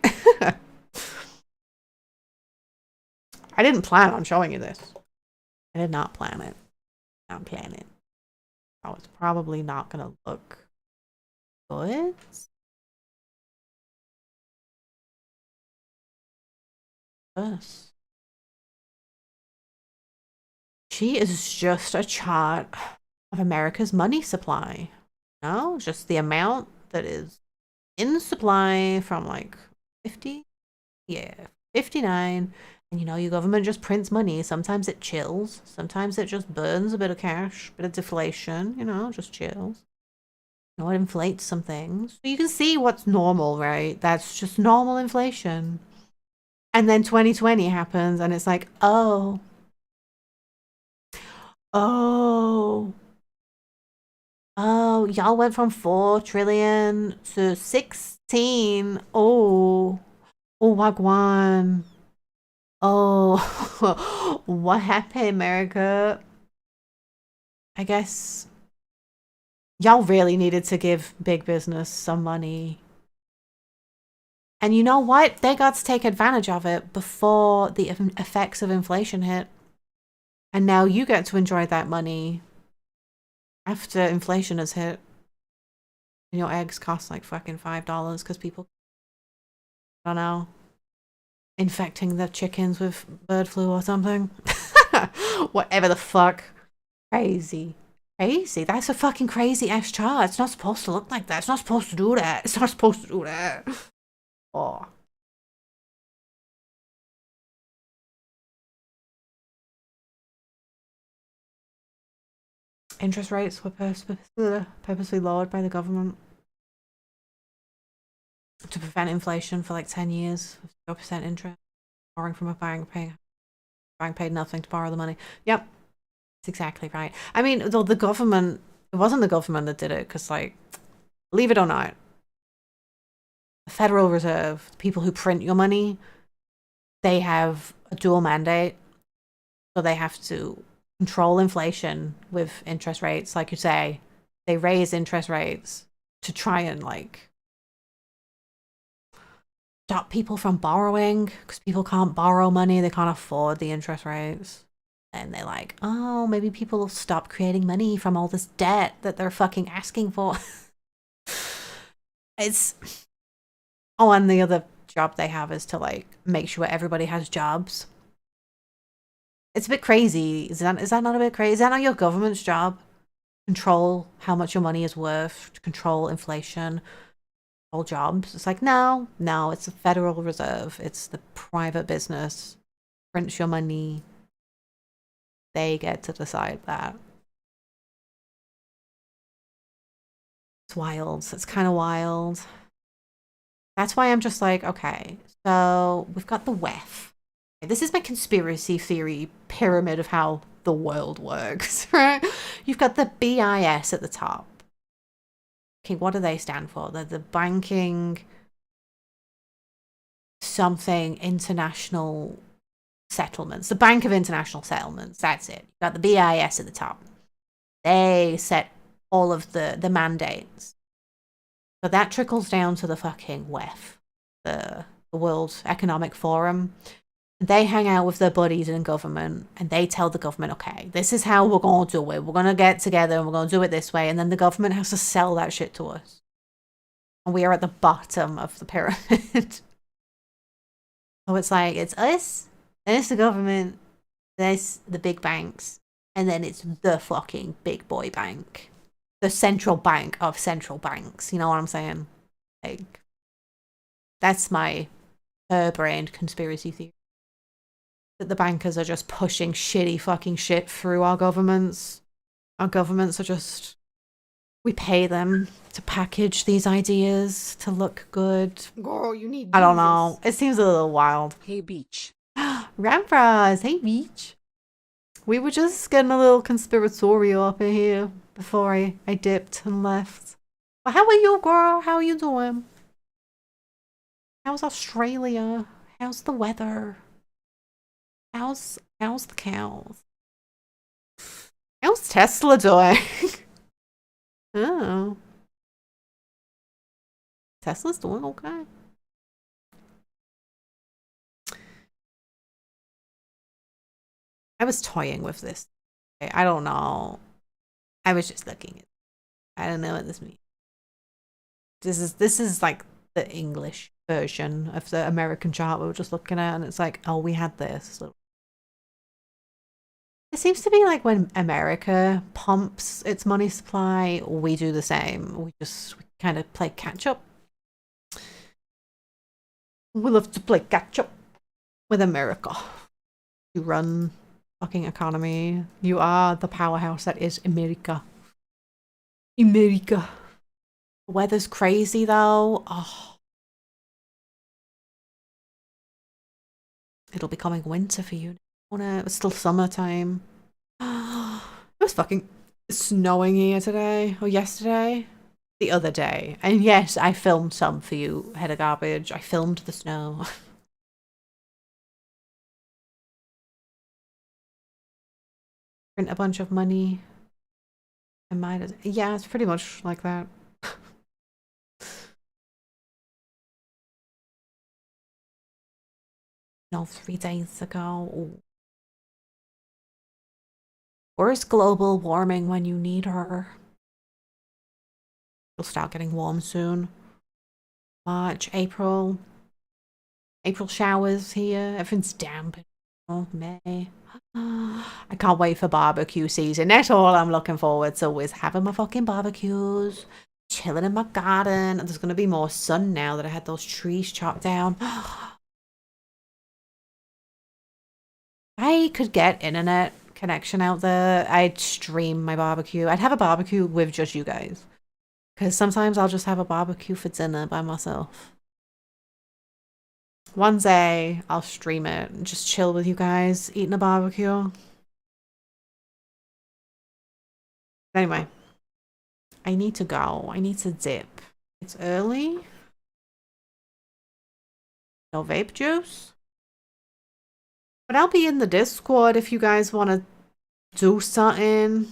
A: I didn't plan on showing you this. I did not plan it. Not plan it. Oh, it's probably not gonna look good. This. She is just a chart of America's money supply. No, just the amount that is in supply from like 50, yeah, 59. And you know, your government just prints money. Sometimes it chills. Sometimes it just burns a bit of cash, bit of deflation, you know, just chills. You know, it inflates some things. So you can see what's normal, right? That's just normal inflation. And then 2020 happens and it's like, oh, y'all went from 4 trillion to 16. Oh, wagwan. Oh, what happened, America? I guess y'all really needed to give big business some money. And you know what? They got to take advantage of it before the effects of inflation hit. And now you get to enjoy that money after inflation has hit. And your eggs cost like fucking $5 because people, I don't know, infecting the chickens with bird flu or something. Whatever the fuck. Crazy. Crazy. That's a fucking crazy ass chart. It's not supposed to look like that. It's not supposed to do that. It's not supposed to do that. Oh. Interest rates were purposely lowered by the government to prevent inflation for like 10 years with 0% interest, borrowing from a bank, bank paid nothing to borrow the money. Yep, that's exactly right. I mean, though the government, it wasn't the government that did it, because like, believe it or not, the Federal Reserve, the people who print your money, they have a dual mandate, so they have to control inflation with interest rates. Like you say, they raise interest rates to try and like stop people from borrowing, because people can't borrow money, they can't afford the interest rates. And they're like, oh, maybe people will stop creating money from all this debt that they're fucking asking for. It's, oh, and the other job they have is to like make sure everybody has jobs. It's a bit crazy. Is that not a bit crazy? Is that not your government's job? control how much your money is worth, to control inflation, all jobs. It's like, no, it's the Federal Reserve. It's the private business. Print your money. They get to decide that. It's wild. It's kind of wild. That's why I'm just like, okay, so we've got the WEF. This is my conspiracy theory pyramid of how the world works, right? You've got the BIS at the top. Okay, what do they stand for? They're the Banking something International Settlements. The Bank of International Settlements. That's it. You've got the BIS at the top. They set all of the mandates. So that trickles down to the fucking WEF, the World Economic Forum. They hang out with their buddies in government and they tell the government, okay, this is how we're going to do it. We're going to get together and we're going to do it this way. And then the government has to sell that shit to us. And we are at the bottom of the pyramid. So it's like, it's us, then it's the government, then it's the big banks, and then it's the fucking big boy bank. The central bank of central banks. You know what I'm saying? Like, that's my her-brained conspiracy theory. That the bankers are just pushing shitty fucking shit through our governments. Our governments are just... We pay them to package these ideas to look good.
H: Girl, you need
A: I don't know. It seems a little wild.
B: Hey Beach.
A: Ramfras, hey Beach. We were just getting a little conspiratorial up in here before I dipped and left. But how are you, girl? How are you doing? How's Australia? How's the weather? How's the cows? How's Tesla doing? Oh. Tesla's doing okay. I was toying with this. I don't know. I was just looking at it. I don't know what this means. This is like the English version of the American chart we were just looking at, and it's like, oh, we had this. It seems to be like when America pumps its money supply, we do the same. We kind of play catch up. We love to play catch up with America. You run fucking economy. You are the powerhouse that is America. America. The weather's crazy though. Oh. It'll be coming winter for you. It's still summertime. It was fucking snowing here today or yesterday. The other day. And yes, I filmed some for you, Head of Garbage. I filmed the snow. Print a bunch of money. I might as yeah, it's pretty much like that. No, 3 days ago. Ooh. Where's global warming when you need her? It'll start getting warm soon. March, April. April showers here. Everything's damp. Oh, May. I can't wait for barbecue season. That's all I'm looking forward to, is having my fucking barbecues, chilling in my garden. And there's going to be more sun now that I had those trees chopped down. I could get internet connection out there. I'd stream my barbecue. I'd have a barbecue with just you guys. Because sometimes I'll just have a barbecue for dinner by myself. One day I'll stream it and just chill with you guys eating a barbecue. Anyway, I need to go. I need to dip. It's early. No vape juice. But I'll be in the Discord if you guys want to do something.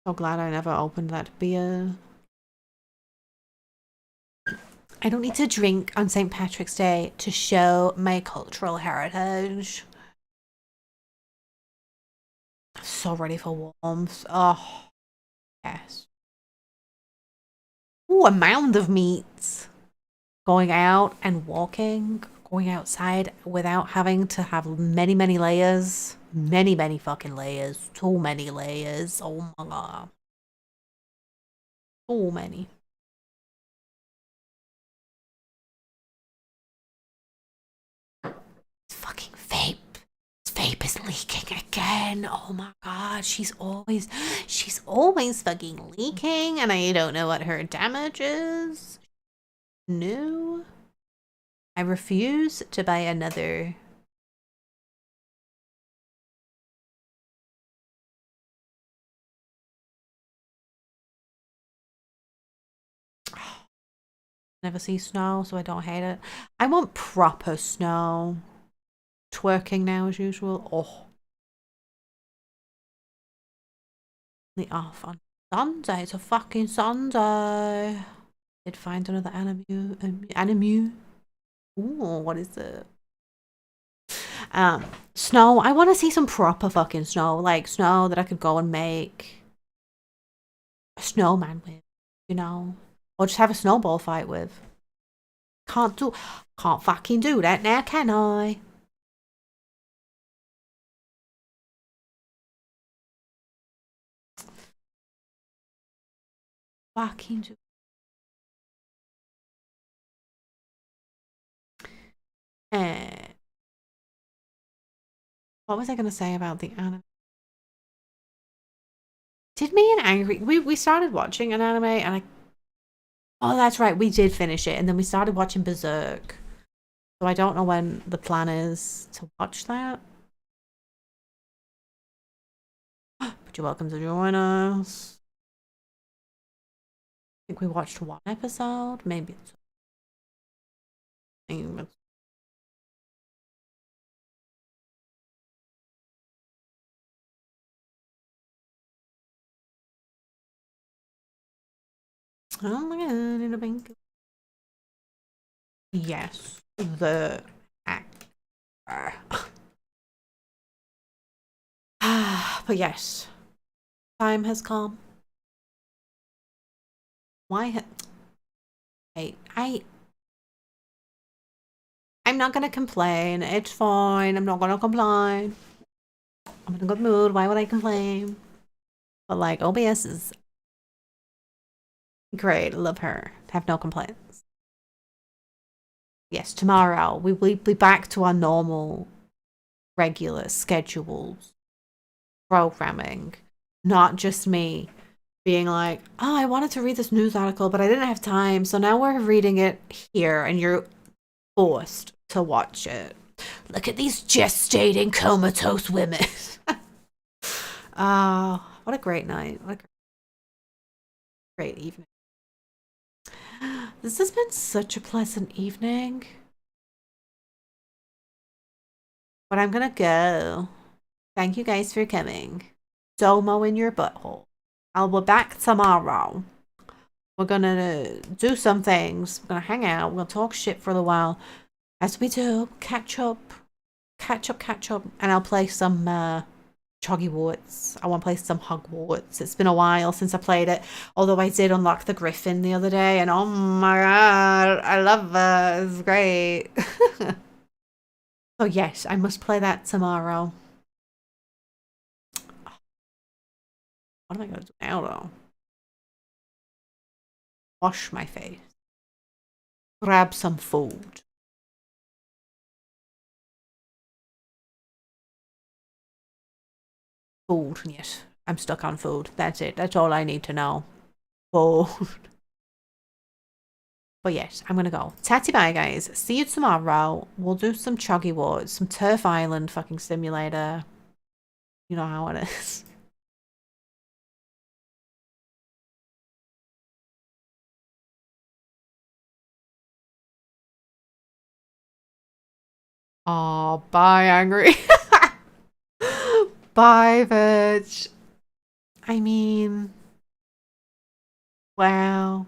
A: So glad I never opened that beer. I don't need to drink on St. Patrick's Day to show my cultural heritage. So ready for warmth. Oh, yes. Ooh, a mound of meat. Going out and walking. going outside without having to have many, many layers. Many, many fucking layers. Too many layers. Oh my god. Too many. Fucking vape. This vape is leaking again. Oh my god. She's always fucking leaking, and I don't know what her damage is. No. I refuse to buy another. Never see snow, so I don't hate it. I want proper snow. Twerking now as usual. Oh. The off on Sunday. It's a fucking Sunday. Did find another anime. Ooh, what is it? Snow. I want to see some proper fucking snow. Like snow that I could go and make a snowman with, you know? Or just have a snowball fight with. Can't fucking do that now, can I? Fucking do. What was I gonna say about the anime? Did me and Angry we started watching an anime and oh, that's right, we did finish it and then we started watching Berserk. So I don't know when the plan is to watch that. But you're welcome to join us. I think we watched one episode, maybe it's oh my god, in a bank. Yes, the actor. But yes, time has come. Why? Hey, I'm not gonna complain. It's fine. I'm not gonna complain. I'm in a good mood. Why would I complain? But like, OBS is great. Love her. Have no complaints. Yes, tomorrow we will be back to our normal, regular schedules, programming. Not just me being like, oh, I wanted to read this news article, but I didn't have time. So now we're reading it here and you're forced to watch it. Look at these gestating comatose women. What a great night. What a great evening. This has been such a pleasant evening. But I'm gonna go. Thank you guys for coming. Domo in your butthole. I'll be back tomorrow. We're gonna do some things. We're gonna hang out. We'll talk shit for a while. As we do, catch up. And I'll play some Choggywarts. I want to play some Hogwarts. It's been a while since I played it. Although I did unlock the Griffin the other day. And oh my god, I love it. It's great. So yes, I must play that tomorrow. What am I going to do now though? Wash my face. Grab some food. Food, yes. I'm stuck on food. That's it. That's all I need to know. Food. But yes, I'm gonna go. Tatty bye, guys. See you tomorrow. We'll do some Choggy Wars, some Turf Island fucking simulator. You know how it is. Oh, bye, Angry. Bye, bitch. I mean, wow.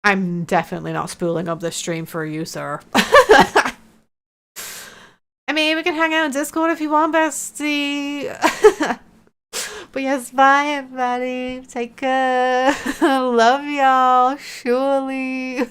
A: I'm definitely not spooling up this stream for you, sir. I mean, we can hang out in Discord if you want, bestie. But yes, bye everybody. Take care. Love y'all. Surely.